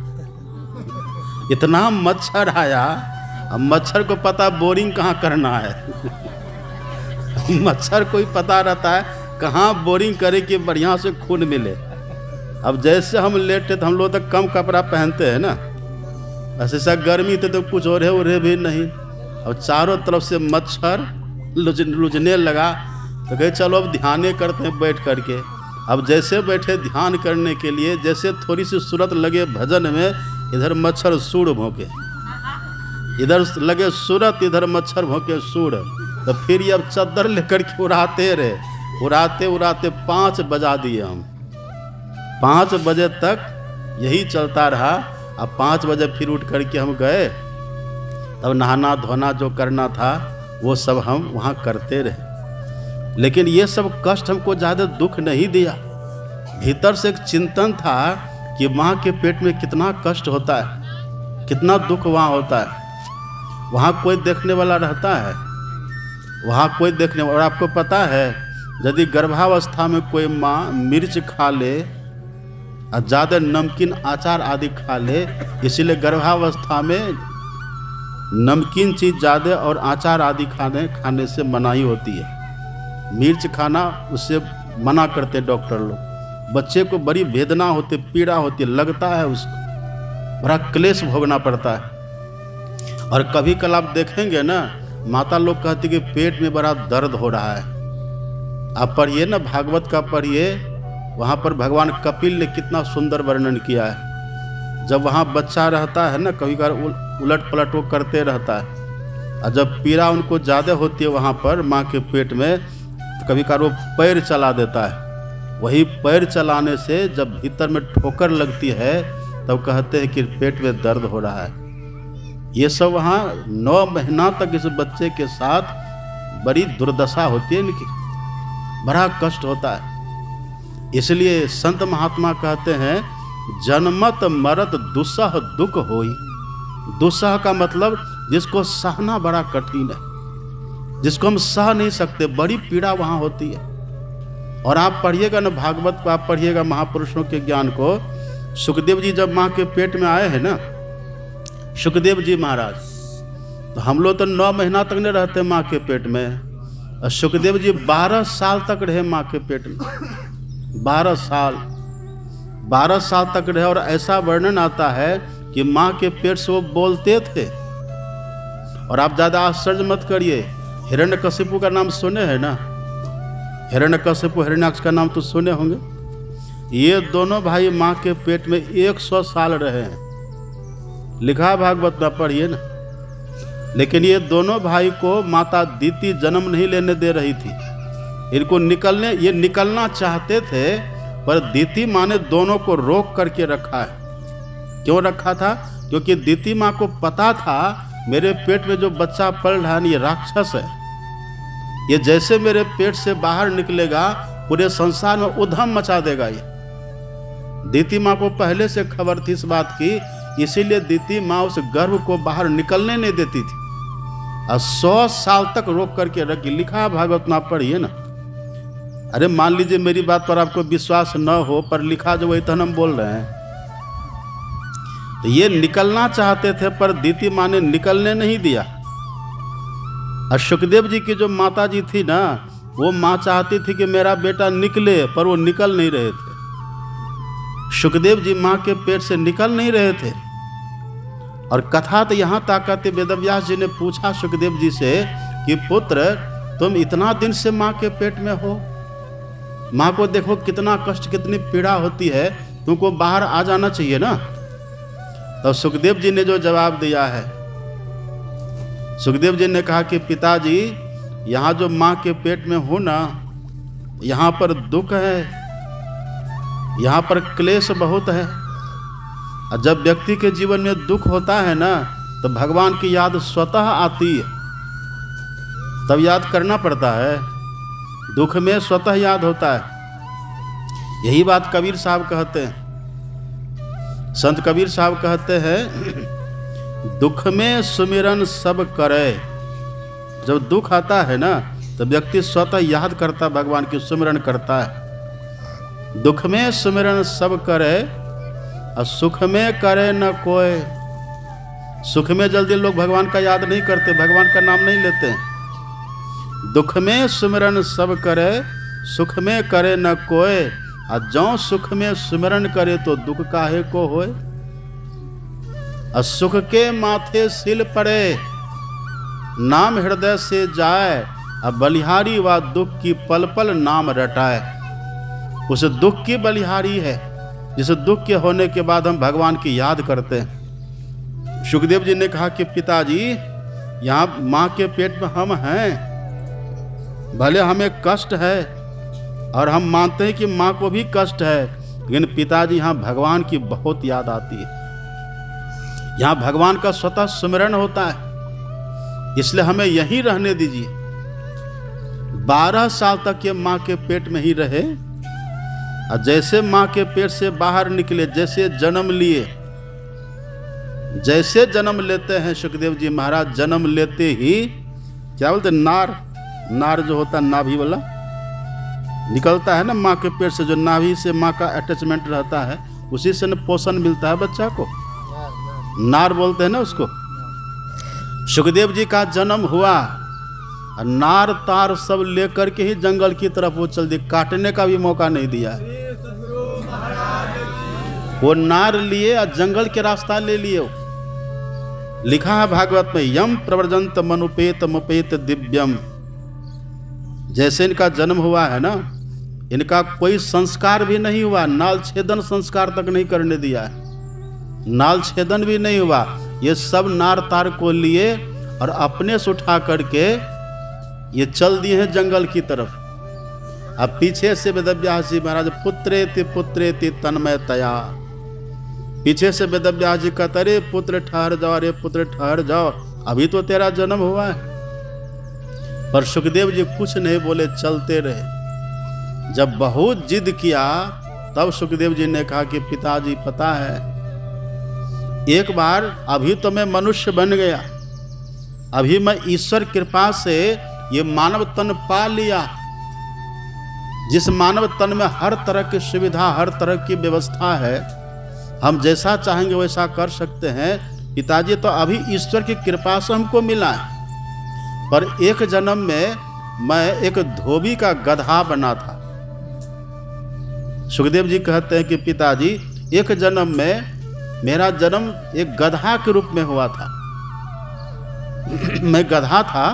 इतना मच्छर आया, अब मच्छर को पता बोरिंग कहाँ करना है। मच्छर को ही पता रहता है कहाँ बोरिंग करे कि बढ़िया से खून मिले। अब जैसे हम लेटे तो हम लोग तो कम कपड़ा पहनते हैं ना, ऐसा गर्मी तो कुछ ओढ़े ओढ़े भी नहीं। अब चारों तरफ से मच्छर लुझने लगा। तो कहे चलो अब ध्यान करते हैं बैठ करके। अब जैसे बैठे ध्यान करने के लिए, जैसे थोड़ी सी सूरत लगे भजन में, इधर मच्छर सूढ़ भोंके, इधर लगे सूरत, इधर मच्छर भोंके सूढ़। तो फिर ये अब चद्दर लेकर के उड़ाते रहे, उड़ाते उड़ाते 5 बजा दिए हम। 5 बजे तक यही चलता रहा। अब 5 बजे फिर उठ करके हम गए, तब नहाना धोना जो करना था वो सब हम वहाँ करते रहे। लेकिन ये सब कष्ट हमको ज़्यादा दुख नहीं दिया। भीतर से एक चिंतन था कि माँ के पेट में कितना कष्ट होता है, कितना दुख वहाँ होता है। वहाँ कोई देखने वाला रहता है, वहाँ कोई देखने। और आपको पता है यदि गर्भावस्था में कोई माँ मिर्च खा ले और ज़्यादा नमकीन अचार आदि खा ले, इसीलिए गर्भावस्था में नमकीन चीज़ ज़्यादा और अचार आदि खाने से मनाही होती है। मिर्च खाना उससे मना करते डॉक्टर लोग। बच्चे को बड़ी वेदना होती, पीड़ा होती, लगता है उसको, बड़ा क्लेश भोगना पड़ता है। और कभी कल आप देखेंगे ना, माता लोग कहती कि पेट में बड़ा दर्द हो रहा है। आप पढ़िए ना, भागवत का पढ़िए, वहाँ पर भगवान कपिल ने कितना सुंदर वर्णन किया है। जब वहाँ बच्चा रहता है ना, कभी कभार उलट पलट वो करते रहता है, और जब पीड़ा उनको ज़्यादा होती है वहाँ पर माँ के पेट में, तो कभी कभार वो पैर चला देता है। वही पैर चलाने से जब भीतर में ठोकर लगती है, तब कहते हैं कि पेट में दर्द हो रहा है। ये सब वहाँ 9 महीना तक इस बच्चे के साथ बड़ी दुर्दशा होती है इनकी, बड़ा कष्ट होता है। इसलिए संत महात्मा कहते हैं, जन्मत मरत दुस्सह दुख होई। दुस्सह का मतलब जिसको सहना बड़ा कठिन है, जिसको हम सह नहीं सकते, बड़ी पीड़ा वहाँ होती है। और आप पढ़िएगा ना भागवत को, आप पढ़िएगा महापुरुषों के ज्ञान को। सुखदेव जी जब माँ के पेट में आए हैं ना, सुखदेव जी महाराज, तो हम लोग तो 9 महीना तक नहीं रहते माँ के पेट में, और सुखदेव जी 12 साल तक रहे माँ के पेट में। 12 साल तक रहे। और ऐसा वर्णन आता है कि माँ के पेट से वो बोलते थे। और आप ज़्यादा आश्चर्य मत करिए, हिरण्यकशिपु का नाम सुने हैं ना? हिरण्यकशिपु, हिरण्याक्ष का नाम तो सुने होंगे। ये दोनों भाई माँ के पेट में 100 साल रहे हैं, लिखा भागवत में, पढ़िए ना। लेकिन ये दोनों भाई को माता दीति जन्म नहीं लेने दे रही थी। इनको ये निकलना चाहते थे, पर दीति माँ ने दोनों को रोक करके रखा है। क्यों रखा था? क्योंकि दीति माँ को पता था मेरे पेट में जो बच्चा पल रहा है ये राक्षस है, ये जैसे मेरे पेट से बाहर निकलेगा पूरे संसार में उधम मचा देगा। ये दीति माँ को पहले से खबर थी इस बात की, इसीलिए दीति माँ उस गर्भ को बाहर निकलने नहीं देती थी, और 100 साल तक रोक करके रखी। लिखा भागवत में, आप पढ़िए ना। अरे मान लीजिए मेरी बात पर आपको विश्वास न हो, पर लिखा जो वही तो हम बोल रहे हैं। तो ये निकलना चाहते थे, पर दीति माँ ने निकलने नहीं दिया। और सुखदेव जी की जो माता जी थी ना, वो माँ चाहती थी कि मेरा बेटा निकले, पर वो निकल नहीं रहे थे। सुखदेव जी माँ के पेट से निकल नहीं रहे थे। और कथा तो यहाँ तक आती, वेदव्यास जी ने पूछा सुखदेव जी से कि पुत्र, तुम इतना दिन से माँ के पेट में हो, माँ को देखो कितना कष्ट, कितनी पीड़ा होती है, तुमको बाहर आ जाना चाहिए ना। तो सुखदेव जी ने जो जवाब दिया है, सुखदेव जी ने कहा कि पिताजी, यहाँ जो माँ के पेट में हो ना, यहाँ पर दुख है, यहाँ पर क्लेश बहुत है। और जब व्यक्ति के जीवन में दुख होता है ना, तो भगवान की याद स्वतः आती है, तब याद करना पड़ता है। दुख में स्वतः याद होता है। यही बात कबीर साहब कहते हैं, संत कबीर साहब कहते हैं, दुख में सुमिरन सब करे। जब दुख आता है ना, तो व्यक्ति स्वतः याद करता, भगवान की सुमिरन करता है। दुख में सुमिरन सब करे, और सुख में करे न कोई। सुख में जल्दी लोग भगवान का याद नहीं करते, भगवान का नाम नहीं लेते। दुख में सुमिरन सब करे, सुख में करे न कोय। और जौ सुख में सुमिरन करे, तो दुख काहे को होए। और सुख के माथे सिल पड़े, नाम हृदय से जाए। अब बलिहारी व दुख की पल पल नाम रटाए। उस दुख की बलिहारी है, जिस दुख के होने के बाद हम भगवान की याद करते हैं। सुखदेव जी ने कहा कि पिताजी, यहाँ माँ के पेट में हम हैं, भले हमें कष्ट है, और हम मानते हैं कि माँ को भी कष्ट है, लेकिन पिताजी यहाँ भगवान की बहुत याद आती है। यहाँ भगवान का स्वतः स्मरण होता है, इसलिए हमें यहीं रहने दीजिए। 12 साल तक ये माँ के पेट में ही रहे, और जैसे माँ के पेट से बाहर निकले, जैसे जन्म लिए, जैसे जन्म लेते हैं सुखदेव जी महाराज, जन्म लेते ही क्या बोलते, नार जो होता नाभि वाला, निकलता है ना माँ के पेट से, जो नाभि से माँ का अटैचमेंट रहता है, उसी से न पोषण मिलता है बच्चा को। नार बोलते हैं ना उसको। सुखदेव जी का जन्म हुआ, नार तार सब लेकर के ही जंगल की तरफ वो चल दिए, काटने का भी मौका नहीं दिया। वो नार लिए और जंगल के रास्ता ले लिए। लिखा है भागवत में, यम प्रव्रजंत मनुपेत मुपेत दिव्यम। जैसे इनका जन्म हुआ है ना, इनका कोई संस्कार भी नहीं हुआ, नाल छेदन संस्कार तक नहीं करने दिया है, नाल छेदन भी नहीं हुआ। ये सब नार तार को लिए और अपने से उठा करके ये चल दिए हैं जंगल की तरफ। अब पीछे से वेदव्यास जी महाराज पुत्रेति तन्मयतया, पीछे से वेदव्यास जी कहते, अरे पुत्र ठहर जाओ, अरे पुत्र ठहर जाओ, अभी तो तेरा जन्म हुआ है। पर सुखदेव जी कुछ नहीं बोले, चलते रहे। जब बहुत जिद किया तब सुखदेव जी ने कहा कि पिताजी पता है, एक बार अभी तो मैं मनुष्य बन गया, अभी मैं ईश्वर कृपा से ये मानव तन पा लिया, जिस मानव तन में हर तरह की सुविधा, हर तरह की व्यवस्था है, हम जैसा चाहेंगे वैसा कर सकते हैं। पिताजी तो अभी ईश्वर की कृपा से हमको मिला है, पर एक जन्म में मैं एक धोबी का गधा बना था। सुखदेव जी कहते हैं कि पिताजी एक जन्म में मेरा जन्म एक गधा के रूप में हुआ था। मैं गधा था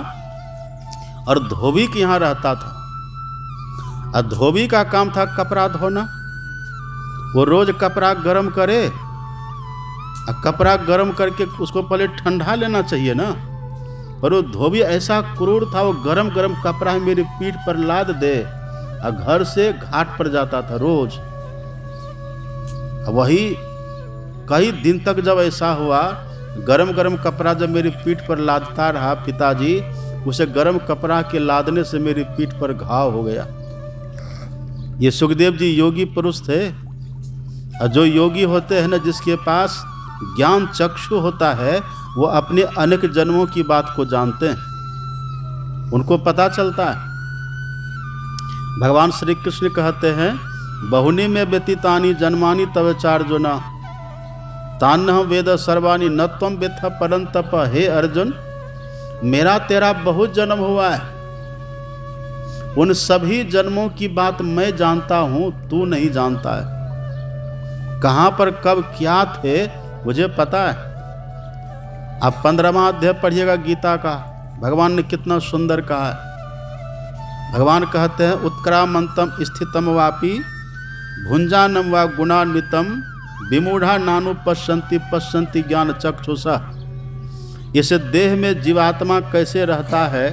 और धोबी के यहाँ रहता था, और धोबी का काम था कपड़ा धोना। वो रोज कपड़ा गर्म करे, और कपड़ा गर्म करके उसको पहले ठंडा लेना चाहिए ना, पर वो धोबी ऐसा क्रूर था, वो गरम गरम कपड़ा मेरी पीठ पर लाद दे और घर से घाट पर जाता था रोज। वही कई दिन तक जब ऐसा हुआ, गरम गरम कपड़ा जब मेरी पीठ पर लादता रहा पिताजी, उसे गरम कपड़ा के लादने से मेरी पीठ पर घाव हो गया। ये सुखदेव जी योगी पुरुष थे, और जो योगी होते हैं ना, जिसके पास ज्ञान चक्षु होता है, वो अपने अनेक जन्मों की बात को जानते हैं, उनको पता चलता है। भगवान श्री कृष्ण कहते हैं, बहुनी में व्यतीतानि जन्मानि तव चार्जुना, तान्ह वेद सर्वाणि न त्वं वेत्थ परंतप। हे अर्जुन, मेरा तेरा बहुत जन्म हुआ है, उन सभी जन्मों की बात मैं जानता हूं, तू नहीं जानता है। कहां पर कब क्या थे मुझे पता है। आप 15वां अध्याय पढ़िएगा गीता का, भगवान ने कितना सुंदर कहा है। भगवान कहते हैं, उत्क्रामंतम स्थितम वापि भुंजानम वा गुणान्वितम विमूढ़ा नानु पश्यन्ति पश्यन्ति ज्ञान चक्षुषा। इस देह में जीवात्मा कैसे रहता है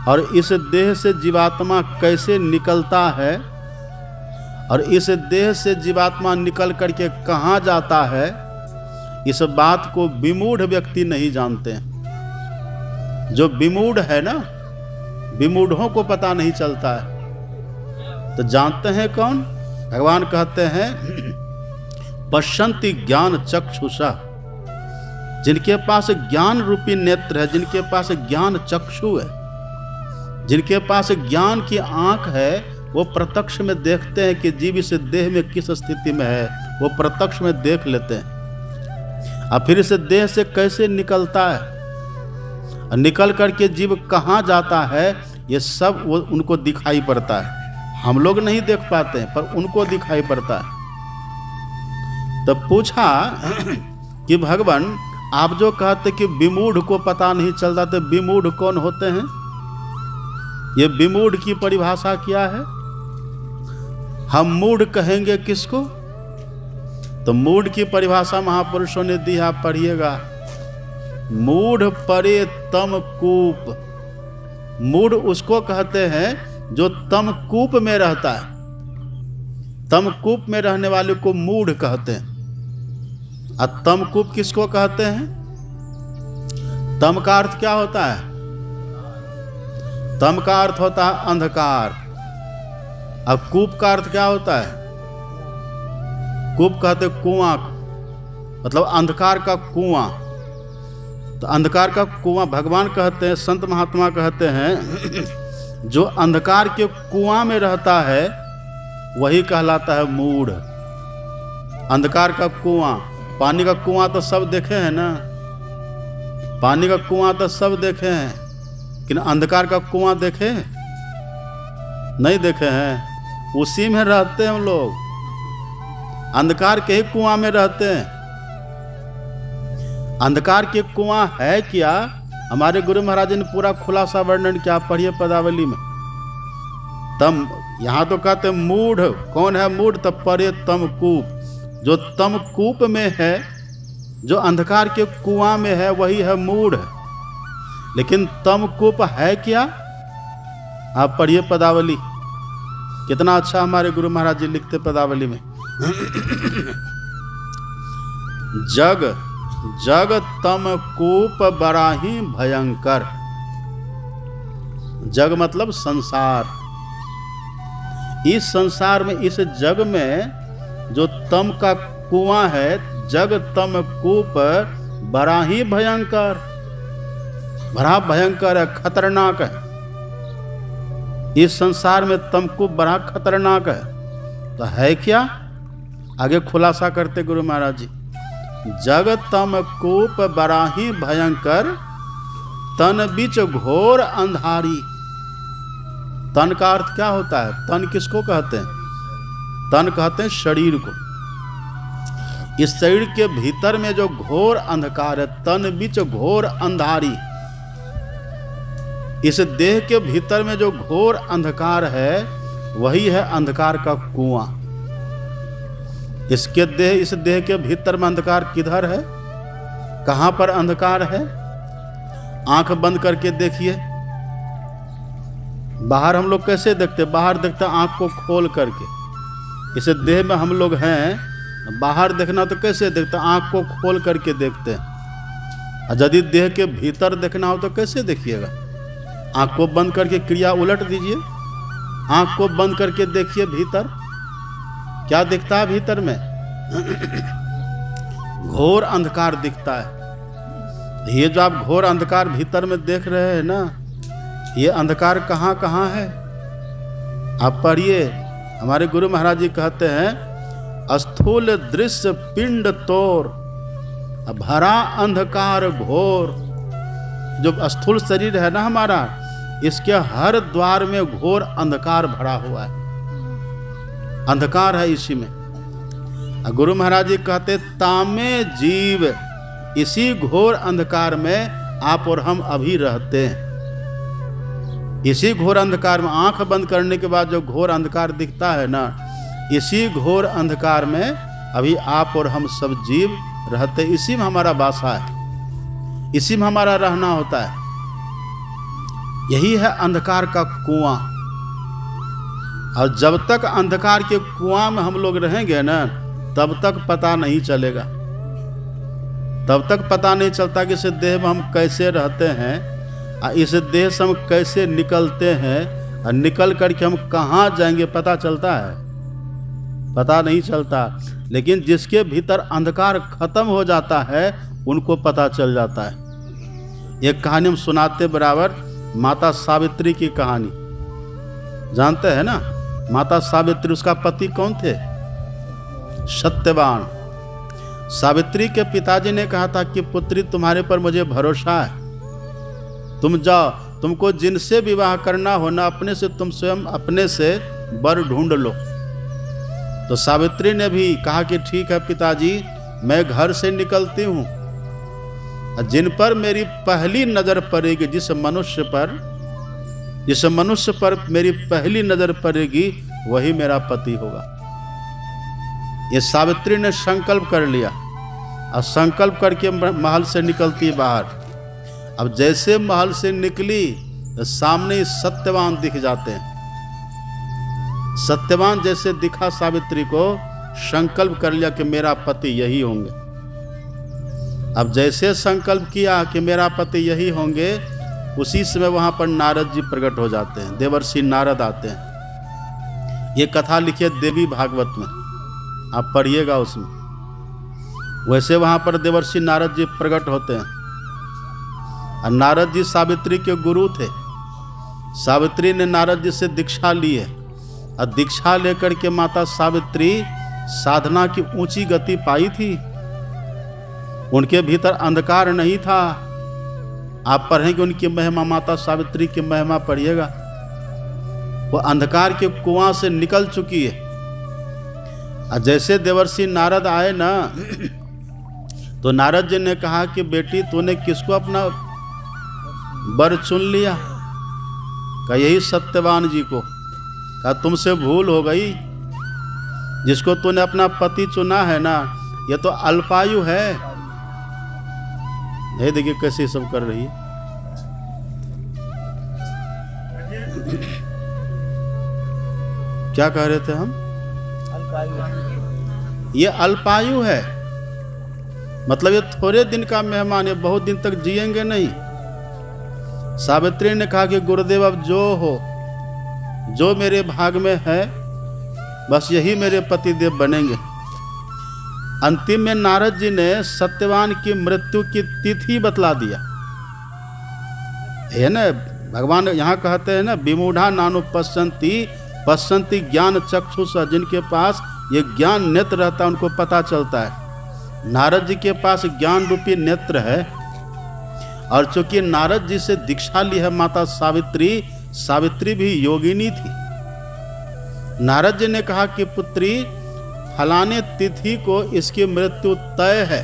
और इस देह से जीवात्मा कैसे निकलता है, और इस देह से जीवात्मा निकल करके कहाँ जाता है, इस बात को विमूढ़ व्यक्ति नहीं जानते हैं। जो विमूढ़ है ना, विमूढ़ों को पता नहीं चलता है, तो जानते हैं कौन? भगवान कहते हैं, पश्यन्ति ज्ञान चक्षुषा। जिनके पास ज्ञान रूपी नेत्र है, जिनके पास ज्ञान चक्षु है, जिनके पास ज्ञान की आंख है, वो प्रत्यक्ष में देखते हैं कि जीव इस देह में किस स्थिति में है, वो प्रत्यक्ष में देख लेते हैं। और फिर इस देह से कैसे निकलता है, और निकल करके जीव कहाँ जाता है, ये सब वो उनको दिखाई पड़ता है। हम लोग नहीं देख पाते हैं, पर उनको दिखाई पड़ता है। तब पूछा कि भगवान, आप जो कहते कि विमूढ़ को पता नहीं चलता, तो विमूढ़ कौन होते हैं? ये विमूढ़ की परिभाषा क्या है? हम मूढ़ कहेंगे किसको? तो मूढ़ की परिभाषा महापुरुषों ने दी, आप पढ़िएगा। मूढ़ परे तम कूप। मूढ़ उसको कहते हैं जो तमकूप में रहता है। तमकूप में रहने वाले को मूढ़ कहते हैं। और तमकूप किसको कहते हैं? तम का अर्थ क्या होता है? तम का अर्थ होता है अंधकार। अब कूप का अर्थ क्या होता है? कूप कहते कुआं, मतलब अंधकार का कुआं। तो अंधकार का कुआं भगवान कहते हैं, संत महात्मा कहते हैं जो अंधकार के कुआं में रहता है वही कहलाता है मूढ़। अंधकार का कुआं, पानी का कुआं तो सब देखे हैं ना, पानी का कुआं तो सब देखे हैं, लेकिन अंधकार का कुआं देखे नहीं देखे हैं। उसी में रहते हैं हम लोग, अंधकार के ही कुआं में रहते हैं। अंधकार के कुआं है क्या? हमारे गुरु महाराज जी ने पूरा खुलासा वर्णन किया, पढ़िए पदावली में। तम, यहाँ तो कहते मूढ़, कौन है मूढ़? तब परे तम कूप, जो तम कूप में है, जो अंधकार के कुआं में है वही है मूढ़। लेकिन तम कूप है क्या? आप पढ़िए पदावली, कितना अच्छा हमारे गुरु महाराज जी लिखते पदावली में। जग जग तम कूप बराही भयंकर। जग मतलब संसार। इस संसार में, इस जग में जो तम का कुआं है, जग तम कूप बड़ा ही भयंकर, बड़ा भयंकर है, खतरनाक है। इस संसार में तमकूप बड़ा खतरनाक है। तो है क्या? आगे खुलासा करते गुरु महाराज जी। जग तम कूप बड़ा ही भयंकर, तन बीच घोर अंधारी। तन का अर्थ क्या होता है? तन किसको कहते हैं? तन कहते हैं शरीर को। इस शरीर के भीतर में जो घोर अंधकार है, तन बीच घोर अंधारी। इस देह के भीतर में जो घोर अंधकार है वही है अंधकार का कुआं। इस देह के भीतर में अंधकार किधर है? कहां पर अंधकार है? आंख बंद करके देखिए। बाहर हम लोग कैसे देखते? बाहर देखते आंख को खोल करके। इस देह में हम लोग हैं, बाहर देखना तो कैसे देखते? आंख को खोल करके देखते हैं। और यदि देह के भीतर देखना हो तो कैसे देखिएगा? आंख को बंद करके क्रिया उलट दीजिए, आंख को बंद करके देखिए भीतर क्या दिखता है। भीतर में घोर अंधकार दिखता है। ये जो आप घोर अंधकार भीतर में देख रहे हैं ना, ये अंधकार कहाँ कहाँ है? आप पढ़िए। हमारे गुरु महाराज जी कहते हैं, स्थूल दृश्य पिंड तोर, भरा अंधकार घोर। जो स्थूल शरीर है ना हमारा, इसके हर द्वार में घोर अंधकार भरा हुआ है, अंधकार है इसी में। गुरु महाराज जी कहते, तामे जीव, इसी घोर अंधकार में आप और हम अभी रहते हैं। इसी घोर अंधकार में, आंख बंद करने के बाद जो घोर अंधकार दिखता है ना, इसी घोर अंधकार में अभी आप और हम सब जीव रहते। इसी में हमारा वासा है, इसी में हमारा रहना होता है। यही है अंधकार का कुआं। और जब तक अंधकार के कुआं में हम लोग रहेंगे ना, तब तक पता नहीं चलेगा, तब तक पता नहीं चलता कि इस देह में हम कैसे रहते हैं, इस देह से हम कैसे निकलते हैं, और निकल करके हम कहाँ जाएंगे पता चलता है? पता नहीं चलता। लेकिन जिसके भीतर अंधकार खत्म हो जाता है उनको पता चल जाता है। एक कहानी हम सुनाते बराबर, माता सावित्री की कहानी जानते हैं ना? माता सावित्री, उसका पति कौन थे? सत्यवान। सावित्री के पिताजी ने कहा था कि पुत्री तुम्हारे पर मुझे भरोसा है, तुम जाओ, तुमको जिनसे विवाह करना हो ना, अपने से तुम स्वयं अपने से वर ढूंढ लो। तो सावित्री ने भी कहा कि ठीक है पिताजी, मैं घर से निकलती हूँ, जिन पर मेरी पहली नजर पड़ेगी, जिस मनुष्य पर मेरी पहली नजर पड़ेगी वही मेरा पति होगा। ये सावित्री ने संकल्प कर लिया, और संकल्प करके महल से निकलती बाहर। अब जैसे महल से निकली तो सामने ही सत्यवान दिख जाते हैं। सत्यवान जैसे दिखा सावित्री को, संकल्प कर लिया कि मेरा पति यही होंगे। अब जैसे संकल्प किया कि मेरा पति यही होंगे, उसी समय वहां पर नारद जी प्रकट हो जाते हैं, देवर्षि नारद आते हैं। ये कथा लिखी है देवी भागवत में, आप पढ़िएगा उसमें। वैसे वहां पर देवर्षि नारद जी प्रकट होते हैं। और नारद जी सावित्री के गुरु थे, सावित्री ने नारद जी से दीक्षा ली है और दीक्षा लेकर के माता सावित्री साधना की ऊंची गति पाई थी। उनके भीतर अंधकार नहीं था। आप पढ़ेंगे उनकी महिमा, माता सावित्री की महिमा पढ़िएगा। वो अंधकार के कुआं से निकल चुकी है। और जैसे देवर्षि नारद आए ना तो नारद जी ने कहा कि बेटी तूने किसको अपना वर चुन लिया? कहा यही सत्यवान जी को। कहा तुमसे भूल हो गई, जिसको तूने अपना पति चुना है ना ये तो अल्पायु है। नहीं देखिए कैसे सब कर रही है। क्या कह रहे थे हम? ये अल्पायु है, मतलब ये थोड़े दिन का मेहमान है, बहुत दिन तक जिएंगे नहीं। सावित्री ने कहा कि गुरुदेव अब जो हो, जो मेरे भाग में है बस यही मेरे पतिदेव बनेंगे। अंतिम में नारद जी ने सत्यवान की मृत्यु की तिथि बतला दिया है ना। भगवान यहाँ कहते हैं ना, विमूढ़ा नानु पश्यन्ति ज्ञान चक्षुष, जिनके पास ये ज्ञान नेत्र रहता है उनको पता चलता है। नारद जी के पास ज्ञान रूपी नेत्र है। और चूंकि नारद जी से दीक्षा ली है माता सावित्री, सावित्री भी योगिनी थी। नारद जी ने कहा कि पुत्री फलाने तिथि को इसकी मृत्यु तय है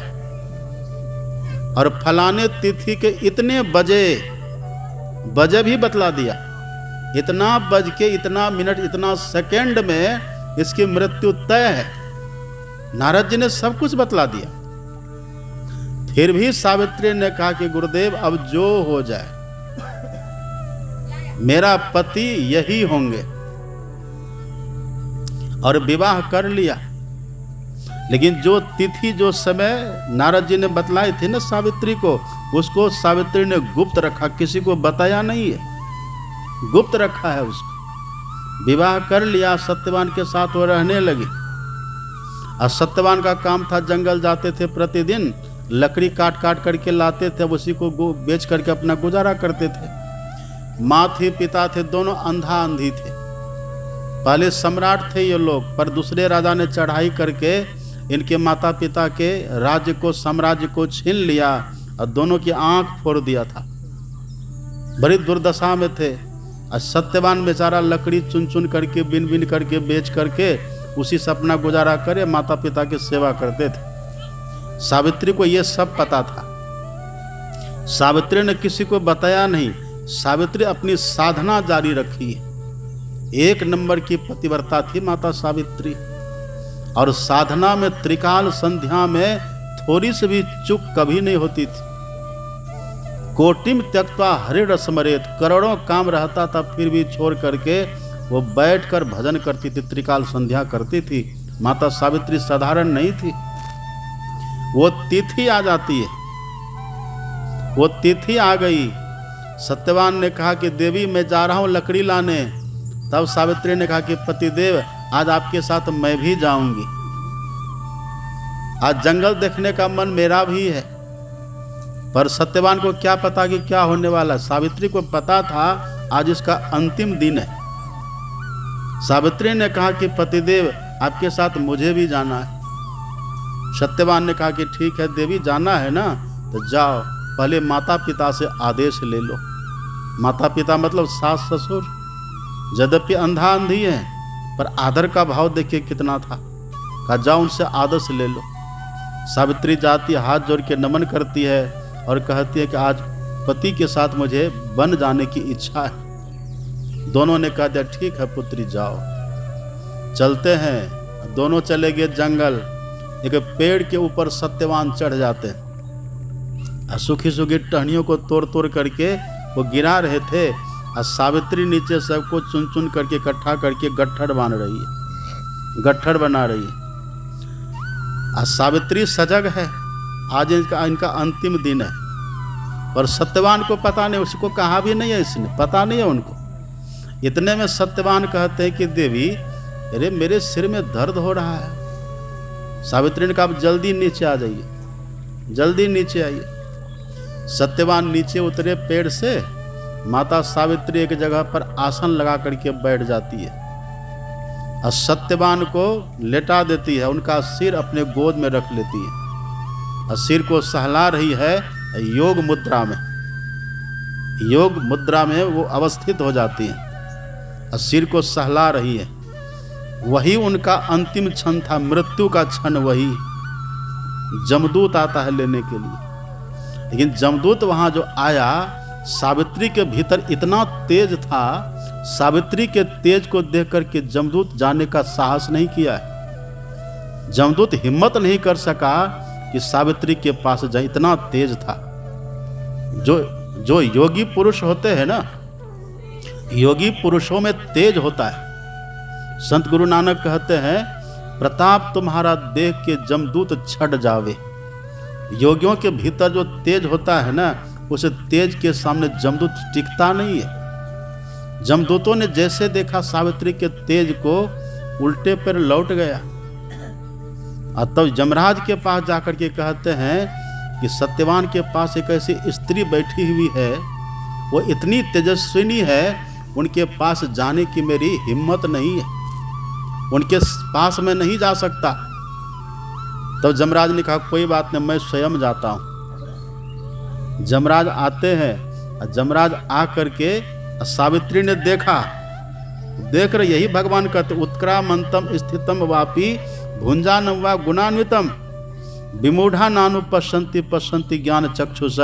और फलाने तिथि के इतने बजे भी बतला दिया। इतना बज के इतना मिनट इतना सेकंड में इसकी मृत्यु तय है। नारद जी ने सब कुछ बतला दिया। फिर भी सावित्री ने कहा कि गुरुदेव अब जो हो जाए मेरा पति यही होंगे, और विवाह कर लिया। लेकिन जो तिथि जो समय नारद जी ने बतलाई थी ना सावित्री को, उसको सावित्री ने गुप्त रखा, किसी को बताया नहीं है, गुप्त रखा है उसको। विवाह कर लिया, सत्यवान के साथ वो रहने लगी। और सत्यवान का काम था, जंगल जाते थे, प्रतिदिन लकड़ी काट काट करके लाते थे, उसी को बेच करके अपना गुजारा करते थे। माँ थी, पिता थे, दोनों अंधा अंधी थे। पहले सम्राट थे ये लोग, पर दूसरे राजा ने चढ़ाई करके इनके माता पिता के राज्य को, साम्राज्य को छीन लिया और दोनों की आंख फोड़ दिया था। बड़ी दुर्दशा में थे। और सत्यवान बेचारा लकड़ी चुन चुन करके, बिन बिन करके, बेच करके उसी से अपना गुजारा करे, माता पिता की सेवा करते थे। सावित्री को ये सब पता था। सावित्री ने किसी को बताया नहीं। सावित्री अपनी साधना जारी रखी है। एक नंबर की पतिव्रता थी माता सावित्री। और साधना में, त्रिकाल संध्या में थोड़ी सी भी चूक कभी नहीं होती थी। कोटिम त्यक्त्वा हरे रसमरेत, करोड़ों काम रहता था फिर भी छोड़ करके वो बैठकर भजन करती थी, त्रिकाल संध्या करती थी। माता सावित्री साधारण नहीं थी। वो तिथि आ जाती है, वो तिथि आ गई। सत्यवान ने कहा कि देवी मैं जा रहा हूं लकड़ी लाने। तब सावित्री ने कहा कि पतिदेव आज आपके साथ मैं भी जाऊंगी। आज जंगल देखने का मन मेरा भी है। पर सत्यवान को क्या पता कि क्या होने वाला। सावित्री को पता था आज इसका अंतिम दिन है। सावित्री ने कहा कि पतिदेव आपके साथ मुझे भी जाना है। सत्यवान ने कहा कि ठीक है देवी, जाना है ना तो जाओ, पहले माता पिता से आदेश ले लो। माता पिता मतलब सास ससुर, यद्यपि अंधा अंधी है पर आदर का भाव देखिए कितना था। कहा जाओ उनसे आदेश ले लो। सावित्री जाती, हाथ जोड़ के नमन करती है और कहती है कि आज पति के साथ मुझे वन जाने की इच्छा है। दोनों ने कहा दिया ठीक है पुत्री जाओ। चलते हैं। दोनों चले गए जंगल। एक पेड़ के ऊपर सत्यवान चढ़ जाते हैं। सूखी सूखी टहनियों को तोड़ तोड़ करके वो गिरा रहे थे। और सावित्री नीचे सबको चुन चुन करके इकट्ठा करके गट्ठर बांध रही है, गट्ठर बना रही है। और सावित्री सजग है, आज इनका अंतिम दिन है। पर सत्यवान को पता नहीं, उसको कहा भी नहीं है, इसने पता नहीं है उनको। इतने में सत्यवान कहते हैं कि देवी अरे मेरे सिर में दर्द हो रहा है। सावित्री ने कहा आप जल्दी नीचे आ जाइए, जल्दी नीचे आइए। सत्यवान नीचे उतरे पेड़ से, माता सावित्री एक जगह पर आसन लगा करके बैठ जाती है और सत्यवान को लेटा देती है, उनका सिर अपने गोद में रख लेती है और सिर को सहला रही है। योग मुद्रा में, योग मुद्रा में वो अवस्थित हो जाती है और सिर को सहला रही है। वही उनका अंतिम क्षण था, मृत्यु का क्षण। वही जमदूत आता है लेने के लिए, लेकिन जमदूत वहां जो आया, सावित्री के भीतर इतना तेज था, सावित्री के तेज को देख करके जमदूत जाने का साहस नहीं किया है। जमदूत हिम्मत नहीं कर सका कि सावित्री के पास जाए, इतना तेज था। जो योगी पुरुष होते हैं ना, योगी पुरुषों में तेज होता है। संत गुरु नानक कहते हैं, प्रताप तुम्हारा देख के जमदूत छट जावे। योगियों के भीतर जो तेज होता है ना, उस तेज के सामने जमदूत टिकता नहीं है। जमदूतों ने जैसे देखा सावित्री के तेज को, उल्टे पर लौट गया। और तब जमराज के पास जाकर के कहते हैं कि सत्यवान के पास एक ऐसी स्त्री बैठी हुई है, वो इतनी तेजस्विनी है, उनके पास जाने की मेरी हिम्मत नहीं है, उनके पास मैं नहीं जा सकता। तब जमराज ने कहा कोई बात नहीं, मैं स्वयं जाता हूं। जमराज आते हैं और जमराज आ करके सावित्री ने देखा, देख रहे यही भगवान कहते, उत्क्रामंतम स्थितम वापी भुंजानम वा गुणान्वितम विमूढ़ा नानु पश्यन्ति पश्यन्ति ज्ञान चक्षुष।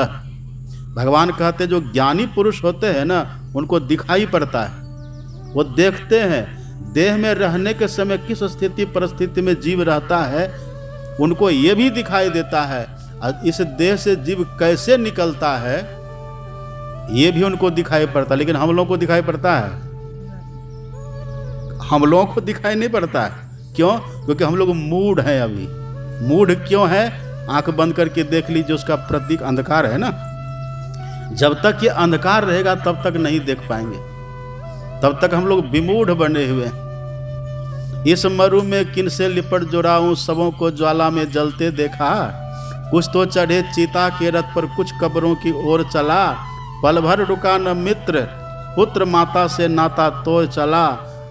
भगवान कहते जो ज्ञानी पुरुष होते हैं ना, उनको दिखाई पड़ता है, वो देखते हैं देह में रहने के समय किस स्थिति परिस्थिति में जीव रहता है, उनको ये भी दिखाई देता है। और इस देह से जीव कैसे निकलता है, ये भी उनको दिखाई पड़ता है। लेकिन हम लोगों को दिखाई पड़ता है? हम लोगों को दिखाई नहीं पड़ता है। क्यों? क्योंकि हम लोग मूढ़ हैं। अभी मूढ़ क्यों है? आंख बंद करके देख लीजिए, उसका प्रतीक अंधकार है ना। जब तक ये अंधकार रहेगा तब तक नहीं देख पाएंगे, तब तक हम लोग विमूढ़ बने हुए हैं। इस मरु में किन से लिपट जुड़ाऊं, सबों को ज्वाला में जलते देखा। कुछ तो चढ़े चीता के रथ पर, कुछ कब्रों की ओर चला। पल भर रुका न मित्र, पुत्र माता से नाता तो चला।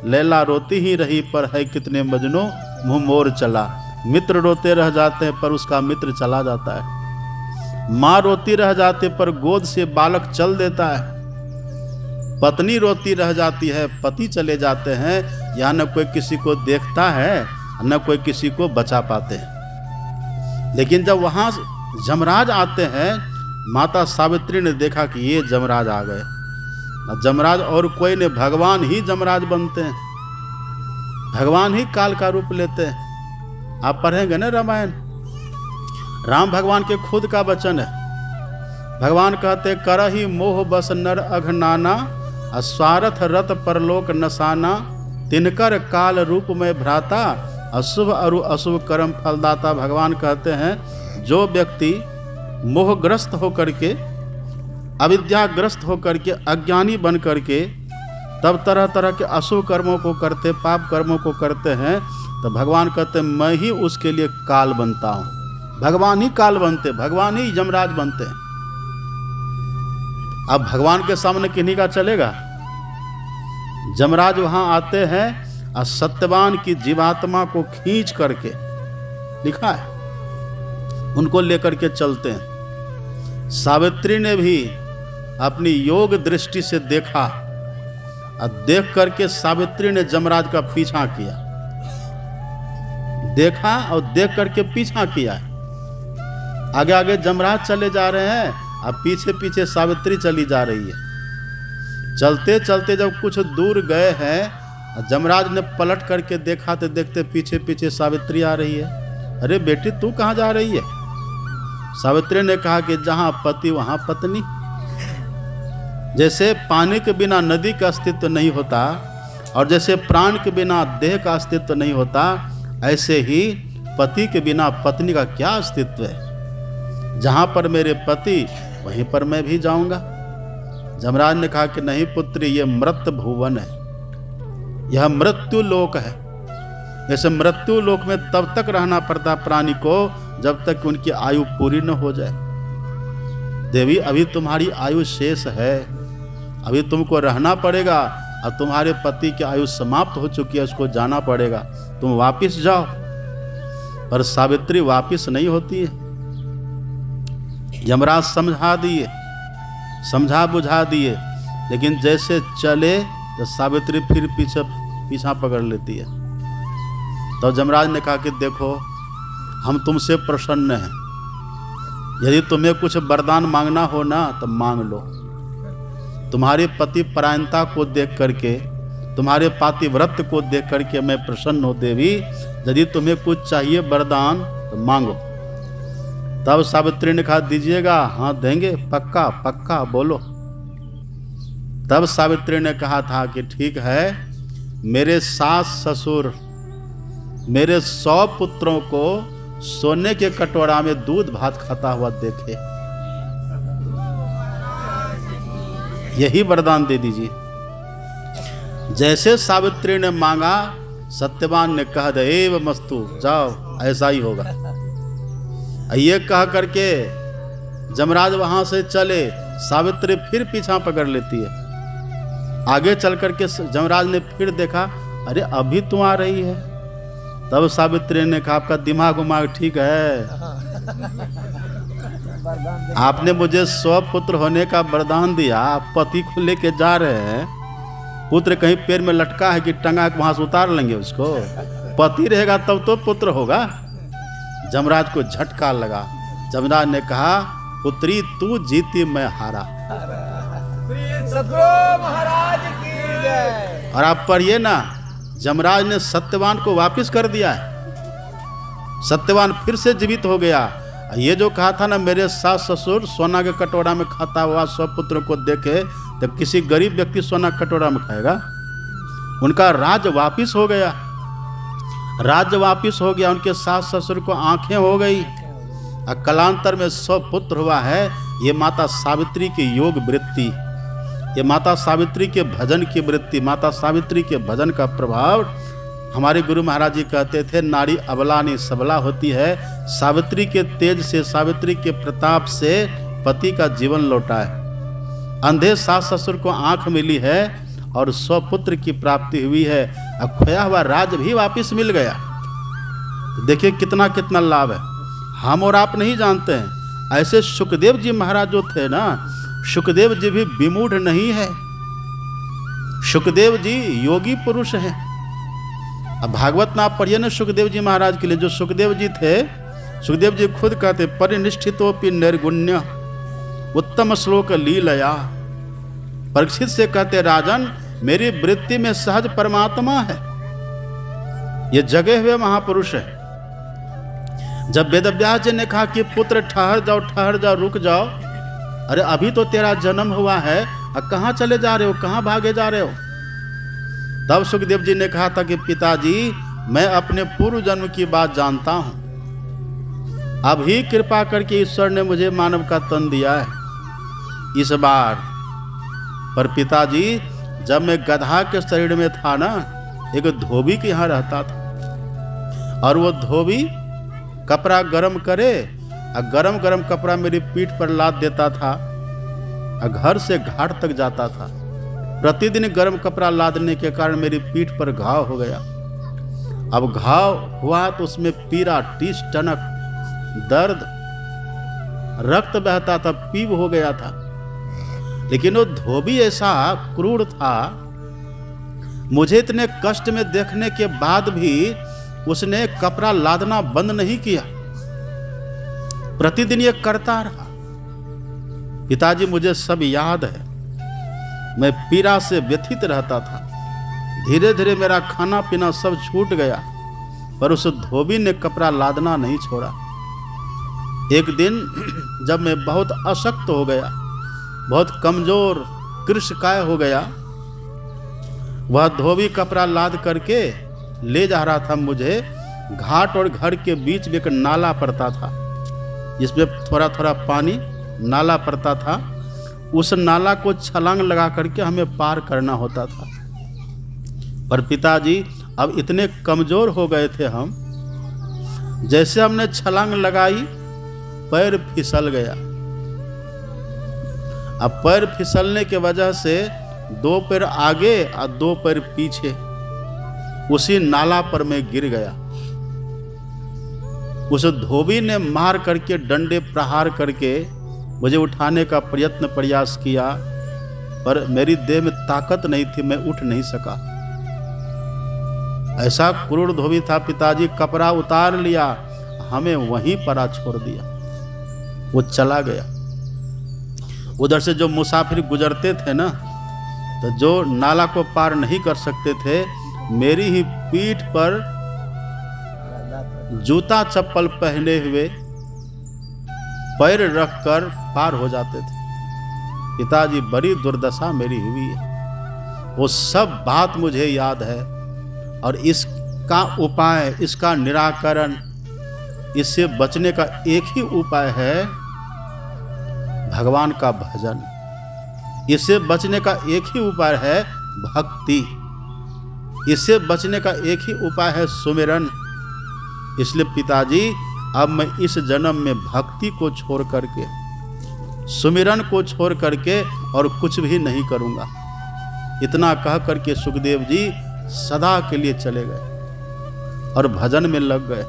लैला रोती ही रही पर है कितने मजनू, मुंह मोर चला। मित्र रोते रह जाते हैं पर उसका मित्र चला जाता है। माँ रोती रह जाते पर गोद से बालक चल देता है। पत्नी रोती रह जाती है, पति चले जाते हैं। यहाँ न कोई किसी को देखता है, न कोई किसी को बचा पाते हैं। लेकिन जब वहाँ जमराज आते हैं, माता सावित्री ने देखा कि ये जमराज आ गए। जमराज और कोई नहीं, भगवान ही जमराज बनते हैं, भगवान ही काल का रूप लेते हैं। आप पढ़ेंगे ना रामायण, राम भगवान के खुद का वचन है। भगवान कहते करहि मोह बस नर अघनाना, स्वार्थ रत परलोक नसाना। तिनकर काल रूप में भ्राता, अशुभ अरु अशुभ कर्म फलदाता। भगवान कहते हैं जो व्यक्ति मोहग्रस्त होकर के, अविद्याग्रस्त होकर के, अज्ञानी बन करके तब तरह तरह के अशुभ कर्मों को करते, पाप कर्मों को करते हैं, तो भगवान कहते हैं मैं ही उसके लिए काल बनता हूँ। भगवान ही काल बनते, भगवान ही यमराज बनते हैं। अब भगवान के सामने किन्हीं का चलेगा? जमराज वहां आते हैं और सत्यवान की जीवात्मा को खींच करके, लिखा है, उनको लेकर के चलते हैं। सावित्री ने भी अपनी योग दृष्टि से देखा और देख करके सावित्री ने जमराज का पीछा किया, देखा और देख करके पीछा किया। आगे आगे जमराज चले जा रहे हैं और पीछे पीछे सावित्री चली जा रही है। चलते चलते जब कुछ दूर गए हैं, जमराज ने पलट करके देखा तो देखते पीछे पीछे सावित्री आ रही है। अरे बेटी तू कहाँ जा रही है? सावित्री ने कहा कि जहाँ पति वहाँ पत्नी। जैसे पानी के बिना नदी का अस्तित्व नहीं होता और जैसे प्राण के बिना देह का अस्तित्व नहीं होता, ऐसे ही पति के बिना पत्नी का क्या अस्तित्व है। जहाँ पर मेरे पति वहीं पर मैं भी जाऊंगा। जमराज ने कहा कि नहीं पुत्री, ये मृत भुवन है, यह मृत्यु लोक है। जैसे मृत्यु लोक में तब तक रहना पड़ता प्राणी को जब तक उनकी आयु पूरी न हो जाए। देवी अभी तुम्हारी आयु शेष है, अभी तुमको रहना पड़ेगा, और तुम्हारे पति की आयु समाप्त हो चुकी है, उसको जाना पड़ेगा, तुम वापिस जाओ। पर सावित्री वापिस नहीं होती है। यमराज समझा दिए, समझा बुझा दिए, लेकिन जैसे चले तो सावित्री फिर पीछा पकड़ लेती है। तो यमराज ने कहा कि देखो, हम तुमसे प्रसन्न हैं, यदि तुम्हें कुछ वरदान मांगना हो ना तो मांग लो। तुम्हारे पति परायणता को देख करके, तुम्हारे पातिव्रत को देख करके मैं प्रसन्न हूँ देवी। यदि तुम्हें कुछ चाहिए वरदान तो मांगो। तब सावित्री ने कहा दीजिएगा? हाँ देंगे, पक्का पक्का बोलो। तब सावित्री ने कहा था कि ठीक है, मेरे सास ससुर मेरे 100 पुत्रों को सोने के कटोरा में दूध भात खाता हुआ देखे, यही वरदान दे दीजिए। जैसे सावित्री ने मांगा, सत्यवान ने कहा देव मस्तु, जाओ ऐसा ही होगा। ये कह करके यमराज वहां से चले, सावित्री फिर पीछा पकड़ लेती है। आगे चल करके यमराज ने फिर देखा, अरे अभी तुम आ रही है। तब सावित्री ने कहा आपका दिमाग उमाग ठीक है, आपने मुझे 100 पुत्र होने का वरदान दिया, आप पति को लेके जा रहे हैं, पुत्र कहीं पैर में लटका है कि टंगा के वहां से उतार लेंगे उसको? पति रहेगा तब तो पुत्र होगा। यमराज को झटका लगा। यमराज ने कहा पुत्री तू जीती मैं हारा। सतगुरु महाराज की जय। और आप पढ़िए ना, यमराज ने सत्यवान को वापिस कर दिया है। सत्यवान फिर से जीवित हो गया। ये जो कहा था ना, मेरे सास ससुर सोना के कटोरा में खाता हुआ 100 पुत्रों को देखे, तब किसी गरीब व्यक्ति सोना कटोरा में खाएगा? उनका राज वापिस हो गया, राज्य वापिस हो गया। उनके सास ससुर को आंखें हो गई। कलांतर में 100 पुत्र हुआ है। ये माता सावित्री की योग वृत्ति, ये माता सावित्री के भजन की वृत्ति, माता सावित्री के भजन का प्रभाव। हमारे गुरु महाराज जी कहते थे, नारी अबला नहीं सबला होती है। सावित्री के तेज से, सावित्री के प्रताप से पति का जीवन लौटा है। अंधे सास ससुर को आंख मिली है और 100 पुत्र की प्राप्ति हुई है। अब खोया हुआ राज भी वापिस मिल गया। तो देखिए कितना कितना लाभ है, हम और आप नहीं जानते हैं। ऐसे सुखदेव जी महाराज जो थे ना, सुखदेव जी भी विमूढ़ नहीं है। सुखदेव जी योगी पुरुष हैं। अब भागवत में आप पढ़िए ना सुखदेव जी महाराज के लिए। जो सुखदेव जी थे, सुखदेव जी खुद कहते परिनिष्ठितोपि निर्गुण्य उत्तम श्लोक लीलया। परीक्षित से कहते राजन मेरी वृत्ति में सहज परमात्मा है। ये जगे हुए महापुरुष है। जब वेदव्यास जी ने कहा कि पुत्र ठहर जाओ रुक जाओ, अरे अभी तो तेरा जन्म हुआ है, अब कहाँ चले जा रहे हो, कहाँ भागे जा रहे हो? तब सुखदेव जी ने कहा था कि पिताजी मैं अपने पूर्व जन्म की बात जानता हूं, अभी कृपा करके ईश्वर ने मुझे मानव का तन दिया है इस बार। पर पिताजी जब मैं गधा के शरीर में था ना, एक धोबी के यहाँ रहता था, और वो धोबी कपड़ा गरम करे और गरम गरम कपड़ा मेरी पीठ पर लाद देता था और घर से घाट तक जाता था। प्रतिदिन गरम कपड़ा लादने के कारण मेरी पीठ पर घाव हो गया। अब घाव हुआ तो उसमें पीड़ा, टीस टनक, दर्द, रक्त बहता था, पीव हो गया था। लेकिन वो धोबी ऐसा क्रूर था, मुझे इतने कष्ट में देखने के बाद भी उसने कपड़ा लादना बंद नहीं किया, प्रतिदिन ये करता रहा। पिताजी मुझे सब याद है, मैं पीड़ा से व्यथित रहता था। धीरे धीरे मेरा खाना पीना सब छूट गया, पर उस धोबी ने कपड़ा लादना नहीं छोड़ा। एक दिन जब मैं बहुत अशक्त हो गया, बहुत कमजोर कृशकाय हो गया, वह धोबी कपड़ा लाद करके ले जा रहा था मुझे। घाट और घर के बीच में एक नाला पड़ता था, जिसमें थोड़ा थोड़ा पानी नाला पड़ता था। उस नाला को छलांग लगा करके हमें पार करना होता था। पर पिताजी अब इतने कमजोर हो गए थे हम, जैसे हमने छलांग लगाई पैर फिसल गया। अब पैर फिसलने के वजह से 2 पैर आगे और 2 पैर पीछे उसी नाला पर मैं गिर गया। उस धोबी ने मार करके डंडे प्रहार करके मुझे उठाने का प्रयास किया, पर मेरी देह में ताकत नहीं थी, मैं उठ नहीं सका। ऐसा क्रूर धोबी था। पिताजी कपड़ा उतार लिया, हमें वहीं पर छोड़ दिया, वो चला गया। उधर से जो मुसाफिर गुजरते थे ना, तो जो नाला को पार नहीं कर सकते थे, मेरी ही पीठ पर जूता चप्पल पहने हुए पैर रखकर पार हो जाते थे। पिताजी बड़ी दुर्दशा मेरी हुई है, वो सब बात मुझे याद है। और इसका उपाय, इसका निराकरण, इससे बचने का एक ही उपाय है, भगवान का भजन। इससे बचने का एक ही उपाय है भक्ति। इससे बचने का एक ही उपाय है सुमिरन। इसलिए पिताजी अब मैं इस जन्म में भक्ति को छोड़ करके, सुमिरन को छोड़ करके और कुछ भी नहीं करूंगा। इतना कह करके सुखदेव जी सदा के लिए चले गए और भजन में लग गए।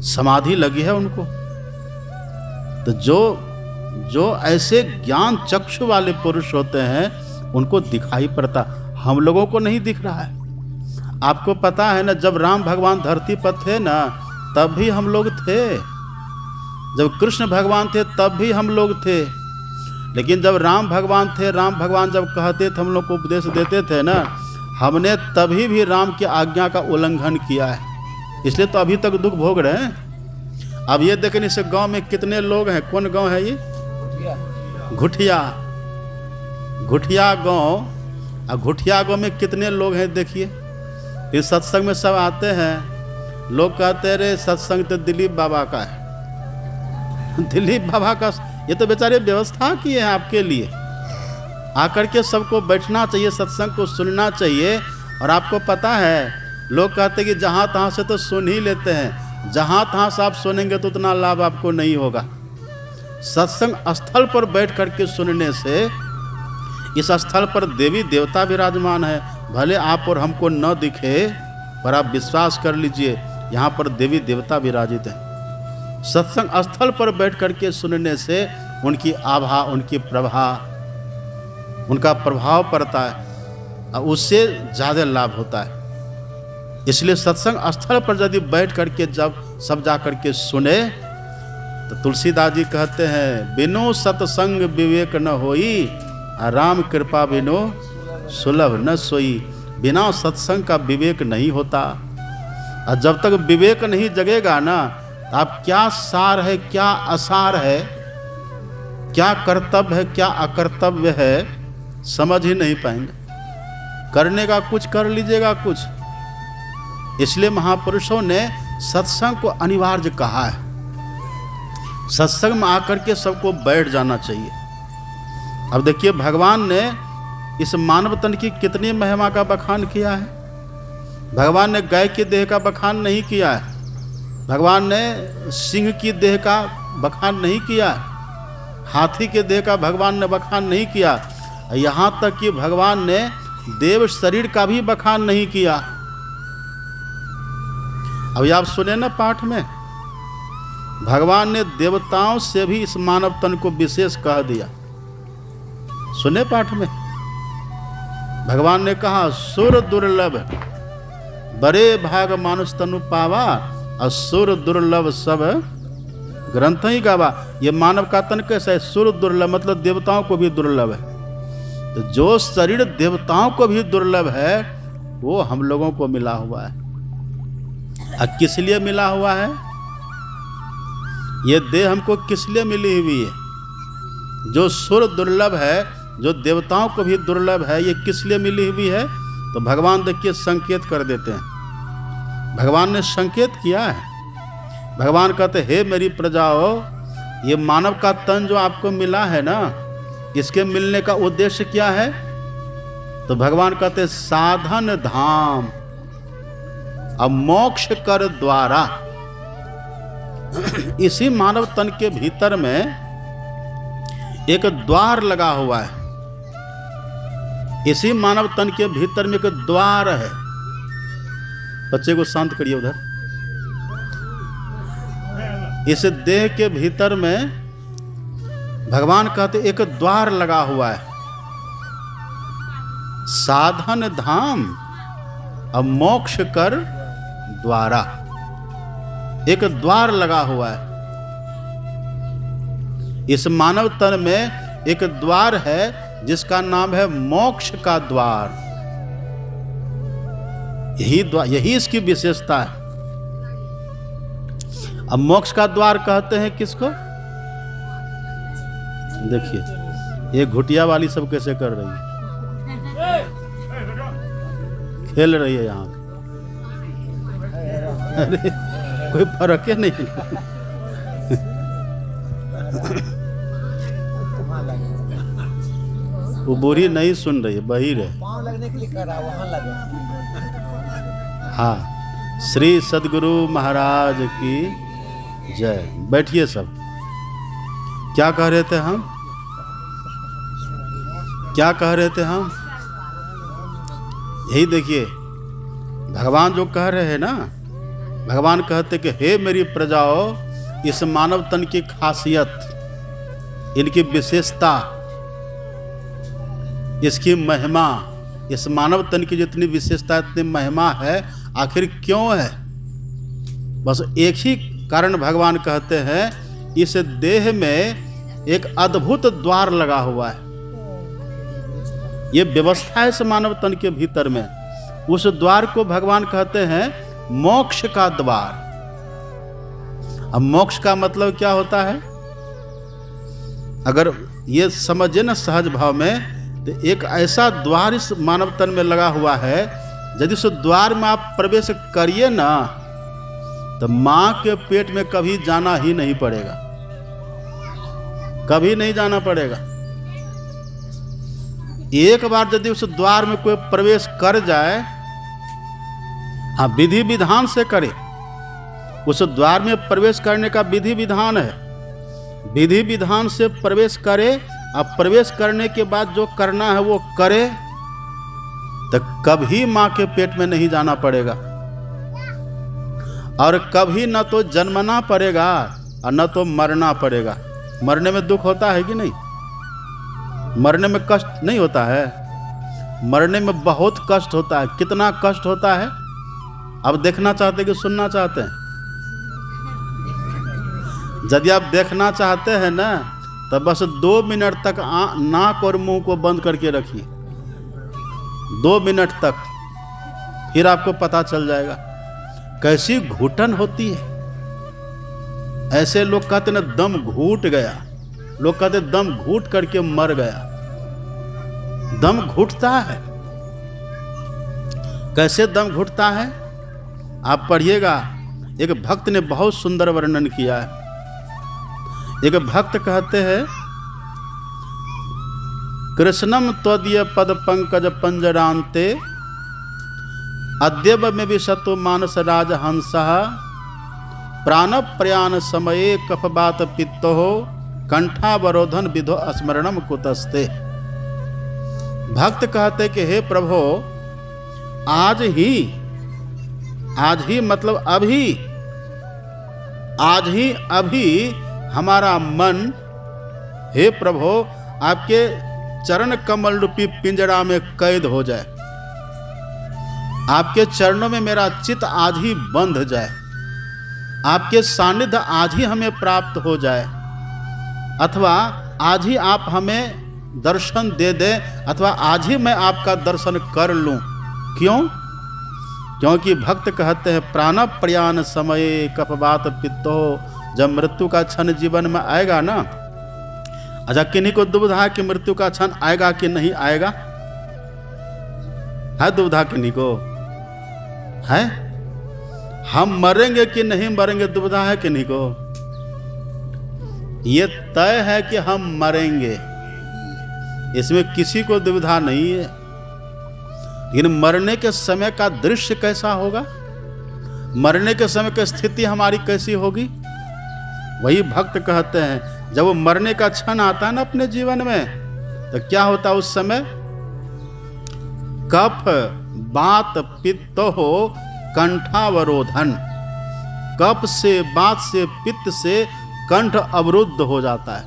समाधि लगी है उनको। तो जो ऐसे ज्ञान चक्षु वाले पुरुष होते हैं उनको दिखाई पड़ता, हम लोगों को नहीं दिख रहा है। आपको पता है ना, जब राम भगवान धरती पर थे ना, तब भी हम लोग थे। जब कृष्ण भगवान थे तब भी हम लोग थे। लेकिन जब राम भगवान थे, राम भगवान जब कहते थे, हम लोग को उपदेश देते थे ना, हमने तभी भी राम की आज्ञा का उल्लंघन किया है। इसलिए तो अभी तक दुख भोग रहे हैं। अब ये देखें इस गांव में कितने लोग हैं। कौन गांव है ये? घुटिया। घुटिया गांव। और घुटिया गांव में कितने लोग हैं देखिए। इस सत्संग में सब आते हैं, लोग कहते रहे सत्संग तो दिलीप बाबा का है। दिलीप बाबा का ये तो बेचारे व्यवस्था किए हैं आपके लिए। आकर के सबको बैठना चाहिए, सत्संग को सुनना चाहिए। और आपको पता है, लोग कहते हैं कि जहाँ तहाँ से तो सुन ही लेते हैं, जहाँ तहाँ से आप सुनेंगे तो उतना लाभ आपको नहीं होगा। सत्संग स्थल पर बैठ करके सुनने से, इस स्थल पर देवी देवता विराजमान है। भले आप और हमको न दिखे, पर आप विश्वास कर लीजिए यहाँ पर देवी देवता विराजित हैं। सत्संग स्थल पर बैठ करके सुनने से उनकी आभा, उनकी प्रभा, उनका प्रभाव पड़ता है और उससे ज़्यादा लाभ होता है। इसलिए सत्संग स्थल पर यदि बैठ करके जब सब जा करके सुने, तो तुलसीदास जी कहते हैं, बिनु सत्संग विवेक न होई, राम कृपा बिनु सुलभ न सोई। बिना सत्संग का विवेक नहीं होता। और जब तक विवेक नहीं जगेगा ना, तो आप क्या सार है, क्या असार है, क्या कर्तव्य है, क्या अकर्तव्य है, समझ ही नहीं पाएंगे। करने का कुछ कर लीजिएगा कुछ। इसलिए महापुरुषों ने सत्संग को अनिवार्य कहा है। सत्संग में आकर के सबको बैठ जाना चाहिए। अब देखिए, भगवान ने इस मानव तन की कितनी महिमा का बखान किया है। भगवान ने गाय की देह का बखान नहीं किया है। भगवान ने सिंह की देह का बखान नहीं किया है। हाथी के देह का भगवान ने बखान नहीं किया। यहाँ तक कि भगवान ने देव शरीर का भी बखान नहीं किया। अभी आप सुने ना पाठ में, भगवान ने देवताओं से भी इस मानव तन को विशेष कह दिया। सुने पाठ में भगवान ने कहा, सुर दुर्लभ बड़े भाग मानुष तनु पावा, और सुर दुर्लभ सब ग्रंथ ही गावा। ये मानव का तन कैसा है? सुर दुर्लभ मतलब देवताओं को भी दुर्लभ है। तो जो शरीर देवताओं को भी दुर्लभ है, वो हम लोगों को मिला हुआ है। अब किस लिए मिला हुआ है? ये देह हमको किस लिए मिली हुई है? जो सुर दुर्लभ है, जो देवताओं को भी दुर्लभ है, ये किस लिए मिली हुई है? तो भगवान देखिए संकेत कर देते हैं। भगवान ने संकेत किया है। भगवान कहते, हे मेरी प्रजाओ, ये मानव का तन जो आपको मिला है ना, इसके मिलने का उद्देश्य क्या है? तो भगवान कहते, साधन धाम और मोक्ष कर द्वारा। इसी मानव तन के भीतर में एक द्वार लगा हुआ है। इसी मानव तन के भीतर में एक द्वार है। बच्चे को शांत करिए उधर। इस देह के भीतर में भगवान कहते एक द्वार लगा हुआ है। साधन धाम और मोक्ष कर द्वारा, एक द्वार लगा हुआ है। इस मानव तन में एक द्वार है जिसका नाम है मोक्ष का द्वार। यही इसकी विशेषता है। अब मोक्ष का द्वार कहते हैं किसको? देखिए ये घुटिया वाली सब कैसे कर रही है, खेल रही है यहाँ। अरे कोई फर्क ही नहीं। वो बुरी नहीं सुन रही है, बहिर है। पाँव लगने के लिए कर रहा, वहां लगे। हाँ, श्री सद्गुरु महाराज की जय। बैठिए सब। क्या कह रहे थे हम? क्या कह रहे थे हम? यही देखिए भगवान जो कह रहे हैं ना, भगवान कहते कि हे मेरी प्रजाओ, इस मानव तन की खासियत, इनकी विशेषता, इसकी महिमा, इस मानव तन की जितनी विशेषता इतनी महिमा है, आखिर क्यों है? बस एक ही कारण भगवान कहते हैं, इस देह में एक अद्भुत द्वार लगा हुआ है। ये व्यवस्था है इस मानव तन के भीतर में। उस द्वार को भगवान कहते हैं मोक्ष का द्वार। अब मोक्ष का मतलब क्या होता है? अगर ये समझे ना सहज भाव में, तो एक ऐसा द्वार इस मानव तन में लगा हुआ है, यदि उस द्वार में आप प्रवेश करिए ना, तो मां के पेट में कभी जाना ही नहीं पड़ेगा, कभी नहीं जाना पड़ेगा। एक बार यदि उस द्वार में कोई प्रवेश कर जाए, हाँ विधि विधान से करे। उस द्वार में प्रवेश करने का विधि विधान है। विधि विधान से प्रवेश करे, अब प्रवेश करने के बाद जो करना है वो करे, तो कभी मां के पेट में नहीं जाना पड़ेगा, और कभी न तो जन्मना पड़ेगा और न तो मरना पड़ेगा। मरने में दुख होता है कि नहीं? मरने में कष्ट नहीं होता है? मरने में बहुत कष्ट होता है। कितना कष्ट होता है? अब देखना चाहते कि सुनना चाहते हैं? यदि आप देखना चाहते हैं ना, तो बस 2 मिनट तक नाक और मुंह को बंद करके रखिए, 2 मिनट तक, फिर आपको पता चल जाएगा कैसी घुटन होती है। ऐसे लोग कहते ना दम घूट गया, लोग कहते दम घूट करके मर गया। दम घुटता है। कैसे दम घुटता है? आप पढ़िएगा, एक भक्त ने बहुत सुंदर वर्णन किया है। एक भक्त कहते हैं, कृष्णम त्वदीय पद पंकज पंजरांते अद्यव में विशतु मानस राज हंसः प्राण प्रयाण समये कफबात पित्तो कंठावरोधन विधो स्मरणम कुतस्ते। भक्त कहते कि हे प्रभु, आज ही मतलब अभी हमारा मन, हे प्रभु, आपके चरण कमल रूपी पिंजरा में कैद हो जाए। आपके चरणों में मेरा चित्त आज ही बंध जाए। आपके सानिध्य आज ही हमें प्राप्त हो जाए, अथवा आज ही आप हमें दर्शन दे दें, अथवा आज ही मैं आपका दर्शन कर लूं। क्यों? क्योंकि भक्त कहते हैं प्राण प्रयाण समय कफबात पित्तो। जब मृत्यु का क्षण जीवन में आएगा ना, अच्छा किन्हीं को दुविधा है कि मृत्यु का क्षण आएगा कि नहीं आएगा? है दुविधा किन्हीं को? है? हम मरेंगे कि नहीं मरेंगे, दुविधा है किन्हीं को? ये तय है कि हम मरेंगे, इसमें किसी को दुविधा नहीं है। लेकिन मरने के समय का दृश्य कैसा होगा, मरने के समय की स्थिति हमारी कैसी होगी, वही भक्त कहते हैं जब वो मरने का क्षण आता है ना अपने जीवन में, तो क्या होता है उस समय? कफ बात पित्त हो कंठावरोधन। कफ से, बात से, पित्त से कंठ अवरुद्ध हो जाता है।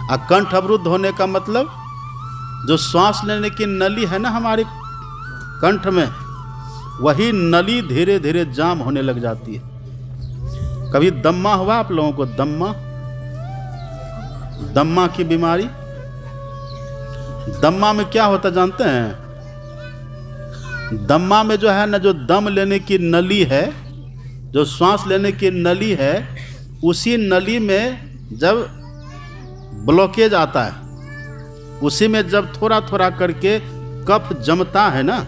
और कंठ अवरुद्ध होने का मतलब जो श्वास लेने की नली है ना हमारे कंठ में, वही नली धीरे धीरे जाम होने लग जाती है। कभी दम्मा हुआ आप लोगों को? दम्मा की बीमारी। दम्मा में क्या होता जानते हैं? दम्मा में जो है ना, जो दम लेने की नली है, जो श्वास लेने की नली है, उसी नली में जब ब्लॉकेज आता है, उसी में जब थोड़ा थोड़ा करके कफ जमता है ना,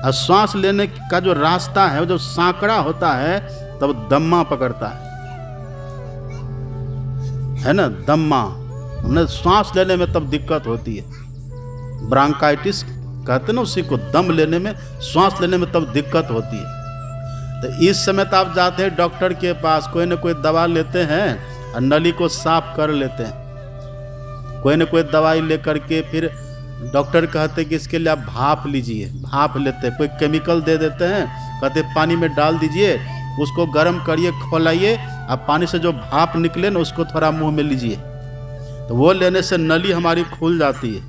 और श्वास लेने का जो रास्ता है वो जब सांकड़ा होता है, तब दम्मा पकड़ता है ना। दम्मा हमने श्वास लेने में तब दिक्कत होती है। ब्रांकाइटिस कहते ना उसी को, दम लेने में, श्वास लेने में तब दिक्कत होती है। तो इस समय तो आप जाते हैं डॉक्टर के पास, कोई ना कोई दवा लेते हैं और नली को साफ कर लेते हैं। कोई ना कोई दवाई लेकर के फिर डॉक्टर कहते कि इसके लिए आप भाप लीजिए, भाप लेते हैं। कोई केमिकल दे देते हैं, कहते पानी में डाल दीजिए, उसको गर्म करिए, खोलाइए, अब पानी से जो भाप निकले ना उसको थोड़ा मुंह में लीजिए। तो वो लेने से नली हमारी खुल जाती है।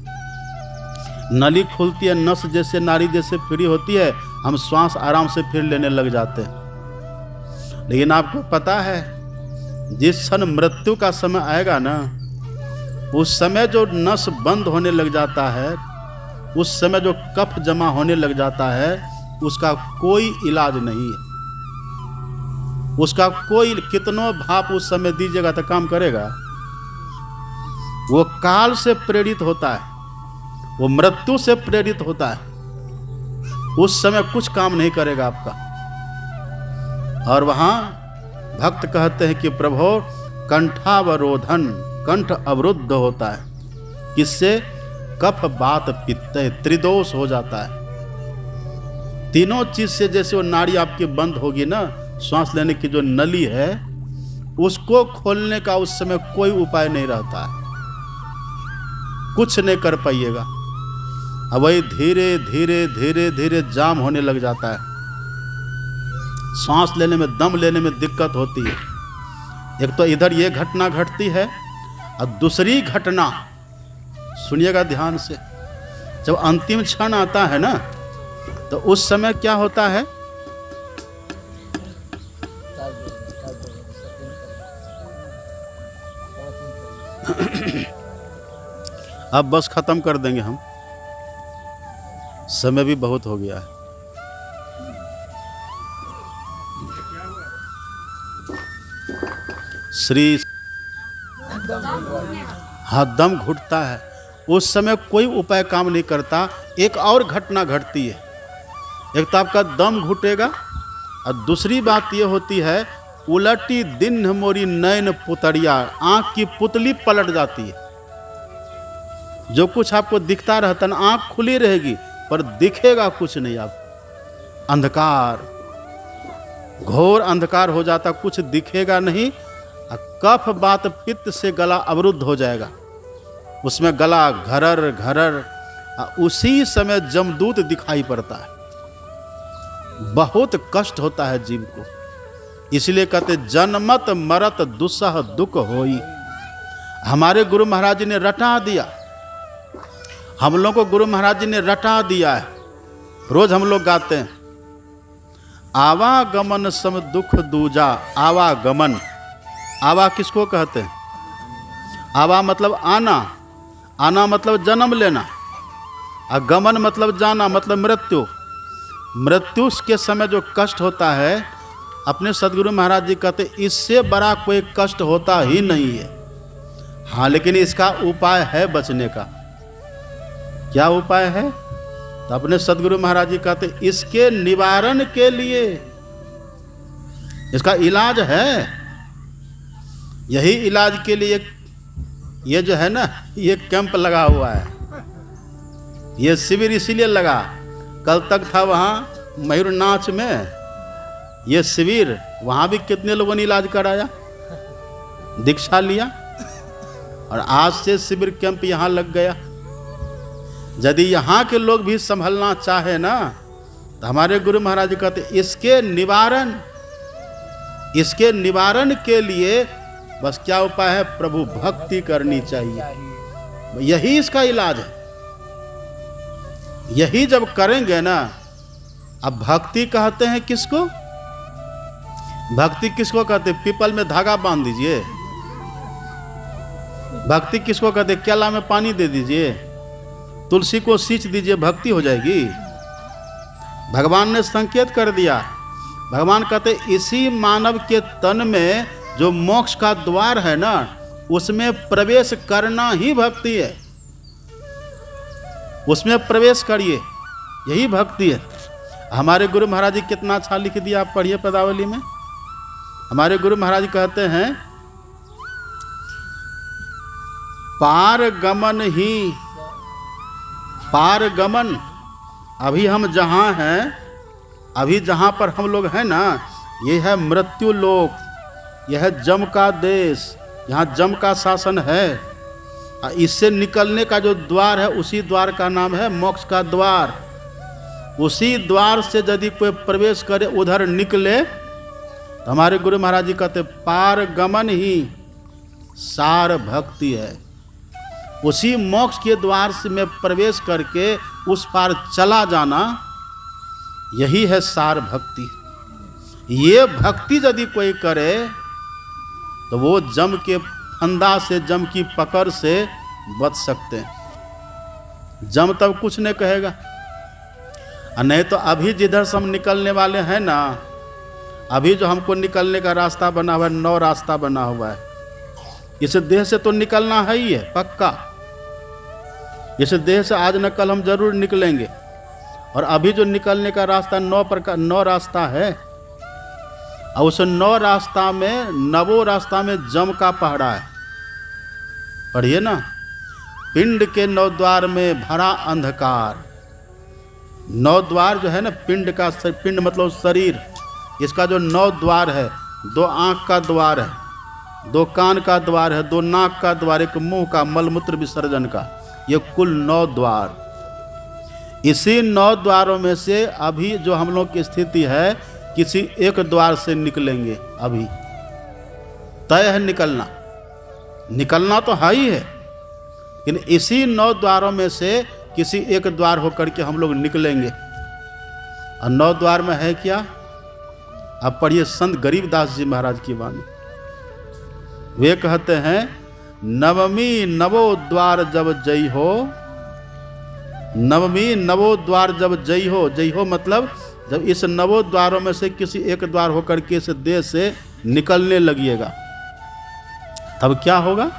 नली खुलती है, नस जैसे, नाड़ी जैसे फ्री होती है, हम श्वास आराम से फिर लेने लग जाते हैं। लेकिन आपको पता है, जिस क्षण मृत्यु का समय आएगा ना, उस समय जो नस बंद होने लग जाता है, उस समय जो कफ जमा होने लग जाता है, उसका कोई इलाज नहीं है। उसका कोई, कितनों भाप उस समय दीजिएगा तो काम करेगा? वो काल से प्रेरित होता है, वो मृत्यु से प्रेरित होता है। उस समय कुछ काम नहीं करेगा आपका। और वहां भक्त कहते हैं कि प्रभु कंठावरोधन, कंठ अवरुद्ध होता है। किससे? कफ बात पित्त, त्रिदोष हो जाता है। तीनों चीज से जैसे वो नाड़ी आपकी बंद होगी ना, श्वास लेने की जो नली है, उसको खोलने का उस समय कोई उपाय नहीं रहता है, कुछ नहीं कर पाइएगा। अब वही धीरे धीरे धीरे धीरे जाम होने लग जाता है। सांस लेने में, दम लेने में दिक्कत होती है। एक तो इधर ये घटना घटती है, और दूसरी घटना सुनिएगा ध्यान से, जब अंतिम क्षण आता है ना, तो उस समय क्या होता है? अब बस खत्म कर देंगे हम, समय भी बहुत हो गया है। श्री हाँ, दम घुटता है। उस समय कोई उपाय काम नहीं करता। एक और घटना घटती है। एक तो आपका दम घुटेगा, और दूसरी बात ये होती है, उलटी दिन मोरी नैन पुतरिया, आँख की पुतली पलट जाती है। जो कुछ आपको दिखता रहता ना, आँख खुली रहेगी पर दिखेगा कुछ नहीं आपको। अंधकार, घोर अंधकार हो जाता, कुछ दिखेगा नहीं। कफ बात पित्त से गला अवरुद्ध हो जाएगा, उसमें गला घरर घरर। उसी समय जमदूत दिखाई पड़ता है। बहुत कष्ट होता है जीव को। इसलिए कहते जन्मत मरत दुस्सह दुख होई। हमारे गुरु महाराज जी ने रटा दिया, हम लोग को गुरु महाराज जी ने रटा दिया है। रोज हम लोग गाते हैं, आवागमन सम दुख दूजा। आवागमन, आवा किसको कहते हैं? आवा मतलब आना, आना मतलब जन्म लेना, और गमन मतलब जाना, मतलब मृत्यु। मृत्यु के समय जो कष्ट होता है, अपने सदगुरु महाराज जी कहते इससे बड़ा कोई कष्ट होता ही नहीं है। हाँ, लेकिन इसका उपाय है बचने का। क्या उपाय है? तो अपने सदगुरु महाराज जी कहते इसके निवारण के लिए इसका इलाज है। यही इलाज के लिए ये जो है ना, ये कैंप लगा हुआ है, ये शिविर इसीलिए लगा। कल तक था वहाँ मयूरनाथ में ये शिविर, वहाँ भी कितने लोगों ने इलाज कराया। दीक्षा लिया और आज से शिविर कैंप यहाँ लग गया। यदि यहाँ के लोग भी संभलना चाहे ना, तो हमारे गुरु महाराज जी कहते इसके निवारण के लिए बस क्या उपाय है, प्रभु भक्ति करनी चाहिए। यही इसका इलाज है। यही जब करेंगे ना, अब भक्ति कहते हैं किसको? भक्ति किसको कहते? पीपल में धागा बांध दीजिए। भक्ति किसको कहते? केला में पानी दे दीजिए, तुलसी को सींच दीजिए, भक्ति हो जाएगी। भगवान ने संकेत कर दिया। भगवान कहते इसी मानव के तन में जो मोक्ष का द्वार है ना, उसमें प्रवेश करना ही भक्ति है। उसमें प्रवेश करिए, यही भक्ति है। हमारे गुरु महाराज जी कितना अच्छा लिख दिया, आप पढ़िए पदावली में। हमारे गुरु महाराज कहते हैं पार गमन। अभी हम जहाँ हैं, अभी जहाँ पर हम लोग हैं ना, ये है मृत्यु लोक, यह है जम का देश, यहाँ जम का शासन है। इससे निकलने का जो द्वार है, उसी द्वार का नाम है मोक्ष का द्वार। उसी द्वार से यदि कोई प्रवेश करे, उधर निकले, तो हमारे गुरु महाराज जी कहते पार गमन ही सार भक्ति है। उसी मोक्ष के द्वार से में प्रवेश करके उस पार चला जाना, यही है सार भक्ति। ये भक्ति यदि कोई करे तो वो जम के फंदा से, जम की पकड़ से बच सकते हैं। जम तब कुछ नहीं कहेगा। और नहीं तो अभी जिधर से हम निकलने वाले हैं ना, अभी जो हमको निकलने का रास्ता बना हुआ है, 9 रास्ता बना हुआ है। इस देह से तो निकलना है ही है पक्का। इस देह से आज न कल हम जरूर निकलेंगे। और अभी जो निकलने का रास्ता 9 रास्ता है, और उस 9 रास्ता में 9 रास्ता में जम का पहरा है। पढ़िए ना, पिंड के 9 द्वार में भरा अंधकार। 9 द्वार जो है ना, पिंड मतलब शरीर, इसका जो 9 द्वार है, 2 आँख का द्वार है, 2 कान का द्वार है, 2 नाक का द्वार, 1 मुंह का मलमूत्र विसर्जन का, ये कुल 9 द्वार। इसी 9 द्वारों में से अभी जो हम लोग की स्थिति है, किसी एक द्वार से निकलेंगे। अभी तय है निकलना तो है ही है, लेकिन इसी 9 द्वारों में से किसी एक द्वार होकर के हम लोग निकलेंगे। और 9 द्वार में है क्या? आप पढ़िए संत गरीबदास जी महाराज की वाणी। वे कहते हैं नवमी नवो द्वार जब जय हो। नवमी नवो द्वार जब जय हो मतलब जब इस 9 द्वारों में से किसी एक द्वार होकर के इस देश से निकलने लगिएगा, तब क्या होगा?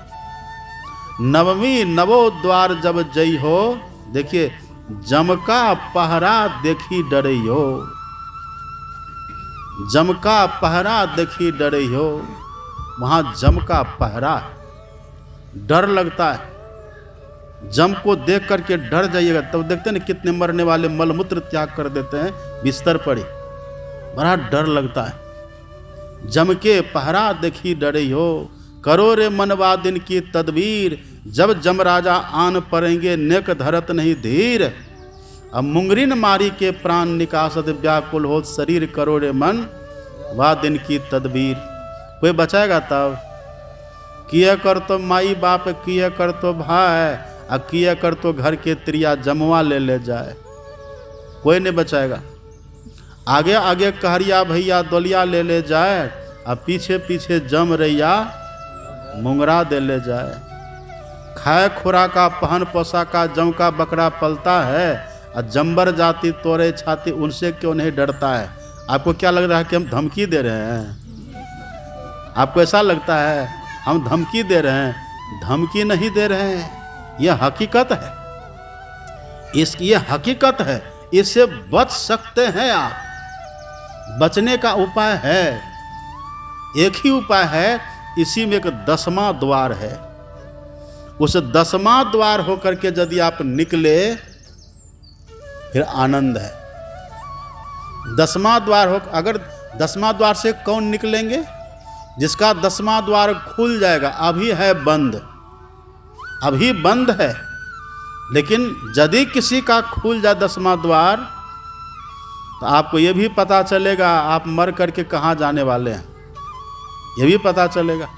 नवमी नवो द्वार जब जय हो। देखिए, जम का पहरा देखी डरे हो। जम का पहरा देखी डरे हो। वहाँ जम का पहरा है, डर लगता है। जम को देख करके डर जाइएगा। तब देखते हैं ना कितने मरने वाले मलमूत्र त्याग कर देते हैं बिस्तर पर ही, बड़ा डर लगता है। जम के पहरा देखी डरे हो, करो रे मनवा दिन की तदबीर, जब जम राजा आन पड़ेंगे नेक धरत नहीं धीर। अब मुंगरिन मारी के प्राण निकासत व्याकुल हो, शरीर करो रे मन वा दिन की तदबीर। कोई बचाएगा तब? किया कर तो माई बाप, किया कर तो भाई, और किया कर तो घर के त्रिया जमवा ले जाए। कोई नहीं बचाएगा। आगे आगे कहरिया भैया दोलिया ले जाए, और पीछे पीछे जम रैया मुंगरा ले जाए। खाए खुरा का पहन पोसा का जम का बकरा पलता है, और जम्बर जाति तोरे छाती उनसे क्यों नहीं डरता है। आपको क्या लग रहा है कि हम धमकी दे रहे हैं? आपको ऐसा लगता है हम धमकी दे रहे हैं? धमकी नहीं दे रहे हैं, यह हकीकत है। ये हकीकत है, इससे बच सकते हैं आप। बचने का उपाय है, एक ही उपाय है। इसी में एक 10वां द्वार है। उस 10वां द्वार होकर के यदि आप निकले, फिर आनंद है। 10वां द्वार हो, अगर 10वां द्वार से कौन निकलेंगे? जिसका 10वां द्वार खुल जाएगा, अभी है बंद, अभी बंद है, लेकिन यदि किसी का खुल जाए 10वां द्वार तो आपको ये भी पता चलेगा आप मर करके कहाँ जाने वाले हैं, ये भी पता चलेगा।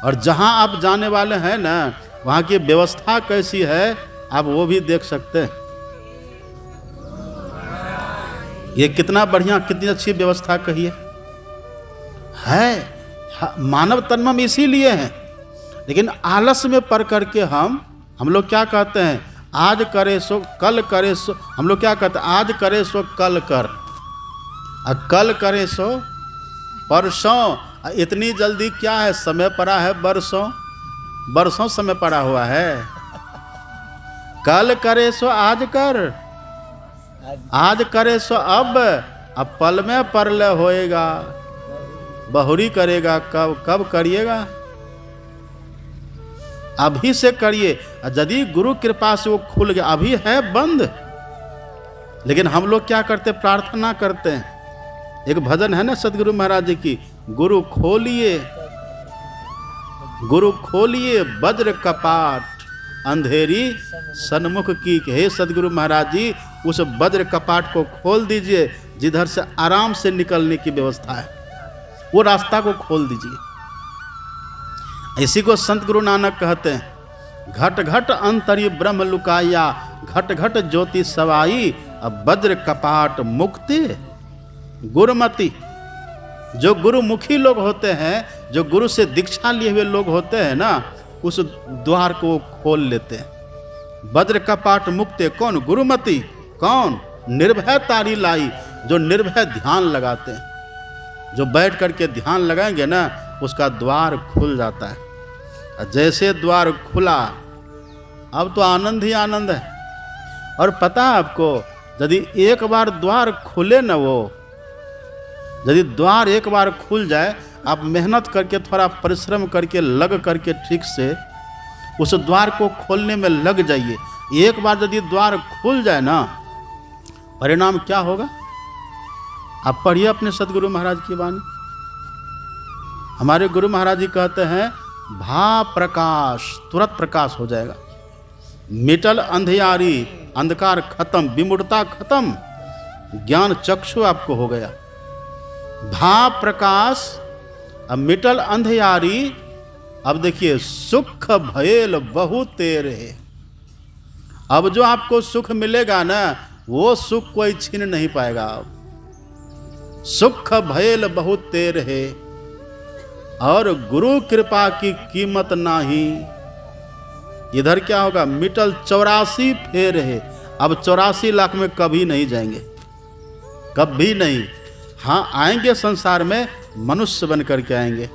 और जहाँ आप जाने वाले हैं ना, वहाँ की व्यवस्था कैसी है आप वो भी देख सकते हैं। ये कितना बढ़िया, कितनी अच्छी व्यवस्था कही है। मानव तन में इसीलिए हैं, लेकिन आलस में पड़ करके हम लोग क्या कहते हैं, आज करे सो कल करे सो, हम लोग क्या कहते हैं, आज करे सो कल कर, और कल करे सो परसों। इतनी जल्दी क्या है, समय पड़ा है बरसों, बरसों समय पड़ा हुआ है। कल करे सो आज कर, आज करे सो अब पल में परलय होएगा, बहुरी करेगा कब, कब करिएगा, अभी से करिए। यदि गुरु कृपा से वो खुल गया, अभी है बंद, लेकिन हम लोग क्या करते, प्रार्थना करते हैं। एक भजन है ना सदगुरु महाराज जी की, गुरु खोलिए, गुरु खोलिए वज्र कपाट, अंधेरी सन्मुख की। हे सदगुरु महाराज जी, उस वज्र कपाट को खोल दीजिए, जिधर से आराम से निकलने की व्यवस्था है, वो रास्ता को खोल दीजिए। इसी को संत गुरु नानक कहते हैं, घट घट अंतरी ब्रह्म लुकाया, घट घट ज्योति सवाई, अब वज्र कपाट मुक्ति गुरुमति। जो गुरुमुखी लोग होते हैं, जो गुरु से दीक्षा लिए हुए लोग होते हैं ना, उस द्वार को खोल लेते हैं। वज्र कपाट मुक्ति कौन, गुरुमति। कौन, निर्भय तारी लाई, जो निर्भय ध्यान लगाते हैं, जो बैठ करके ध्यान लगाएंगे ना, उसका द्वार खुल जाता है। जैसे द्वार खुला, अब तो आनंद ही आनंद है। और पता है आपको, यदि एक बार द्वार खुले ना, वो यदि द्वार एक बार खुल जाए, आप मेहनत करके, थोड़ा परिश्रम करके, लग करके ठीक से उस द्वार को खोलने में लग जाइए। एक बार यदि द्वार खुल जाए ना, परिणाम क्या होगा आप पढ़िए अपने सदगुरु महाराज की वाणी। हमारे गुरु महाराज जी कहते हैं, भा प्रकाश, तुरंत प्रकाश हो जाएगा, मिटल अंधियारी, अंधकार खत्म, विमूढ़ता खत्म, ज्ञान चक्षु आपको हो गया। भा प्रकाश, अब मिटल अंधियारी। अब देखिए, सुख भयल बहु तेरे। अब जो आपको सुख मिलेगा ना, वो सुख कोई छीन नहीं पाएगा। अब सुख भयल बहु तेरे, और गुरु कृपा की कीमत नाही। इधर क्या होगा, मिटल 84 फेर है। अब 84 लाख में कभी नहीं जाएंगे, कभी नहीं। हाँ, आएंगे संसार में, मनुष्य बन करके आएंगे।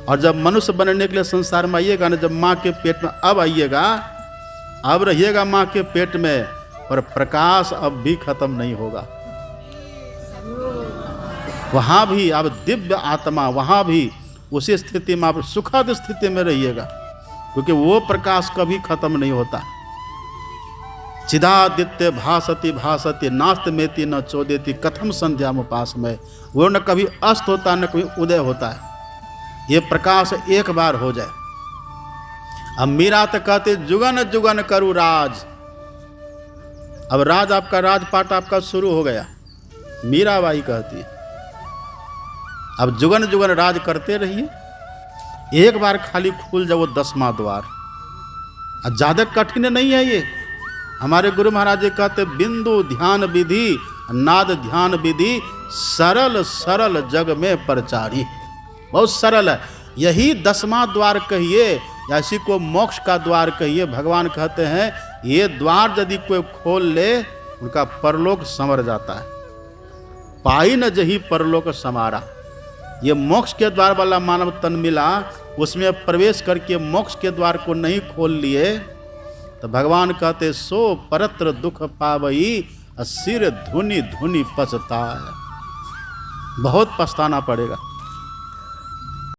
और जब मनुष्य बनने के लिए संसार में आइएगा ना, जब माँ के पेट में अब आइएगा, अब रहिएगा माँ के पेट में, पर प्रकाश अब भी खत्म नहीं होगा। वहाँ भी अब दिव्य आत्मा, वहाँ भी उसी स्थिति में आप सुखद स्थिति में रहिएगा, क्योंकि वो प्रकाश कभी खत्म नहीं होता। चिदादित्य भासति भासति, नास्त मेति न चोदेति, कथम संध्या उपास में। वो न कभी अस्त होता, न कभी उदय होता है। ये प्रकाश एक बार हो जाए। अब मीरा तो कहते, जुगन जुगन करू राज। अब राज आपका, राजपाट आपका शुरू हो गया, मीराबाई कहती है। अब जुगन जुगन राज करते रहिए। एक बार खाली खुल जाओ 10वां द्वार, ज्यादा कठिन नहीं है ये। हमारे गुरु महाराज जी कहते, बिंदु ध्यान विधि, नाद ध्यान विधि, सरल सरल जग में प्रचारी। बहुत सरल है। यही 10वां द्वार कहिए, या इसी को मोक्ष का द्वार कहिए। भगवान कहते हैं, ये द्वार यदि कोई खोल ले, उनका परलोक संवर जाता है। पाई न जही परलोक समारा। ये मोक्ष के द्वार वाला मानव तन मिला, उसमें प्रवेश करके मोक्ष के द्वार को नहीं खोल लिए, तो भगवान कहते, सो परत्र दुख पावई, सिर धुनि धुनि पछताए। बहुत पछताना पड़ेगा।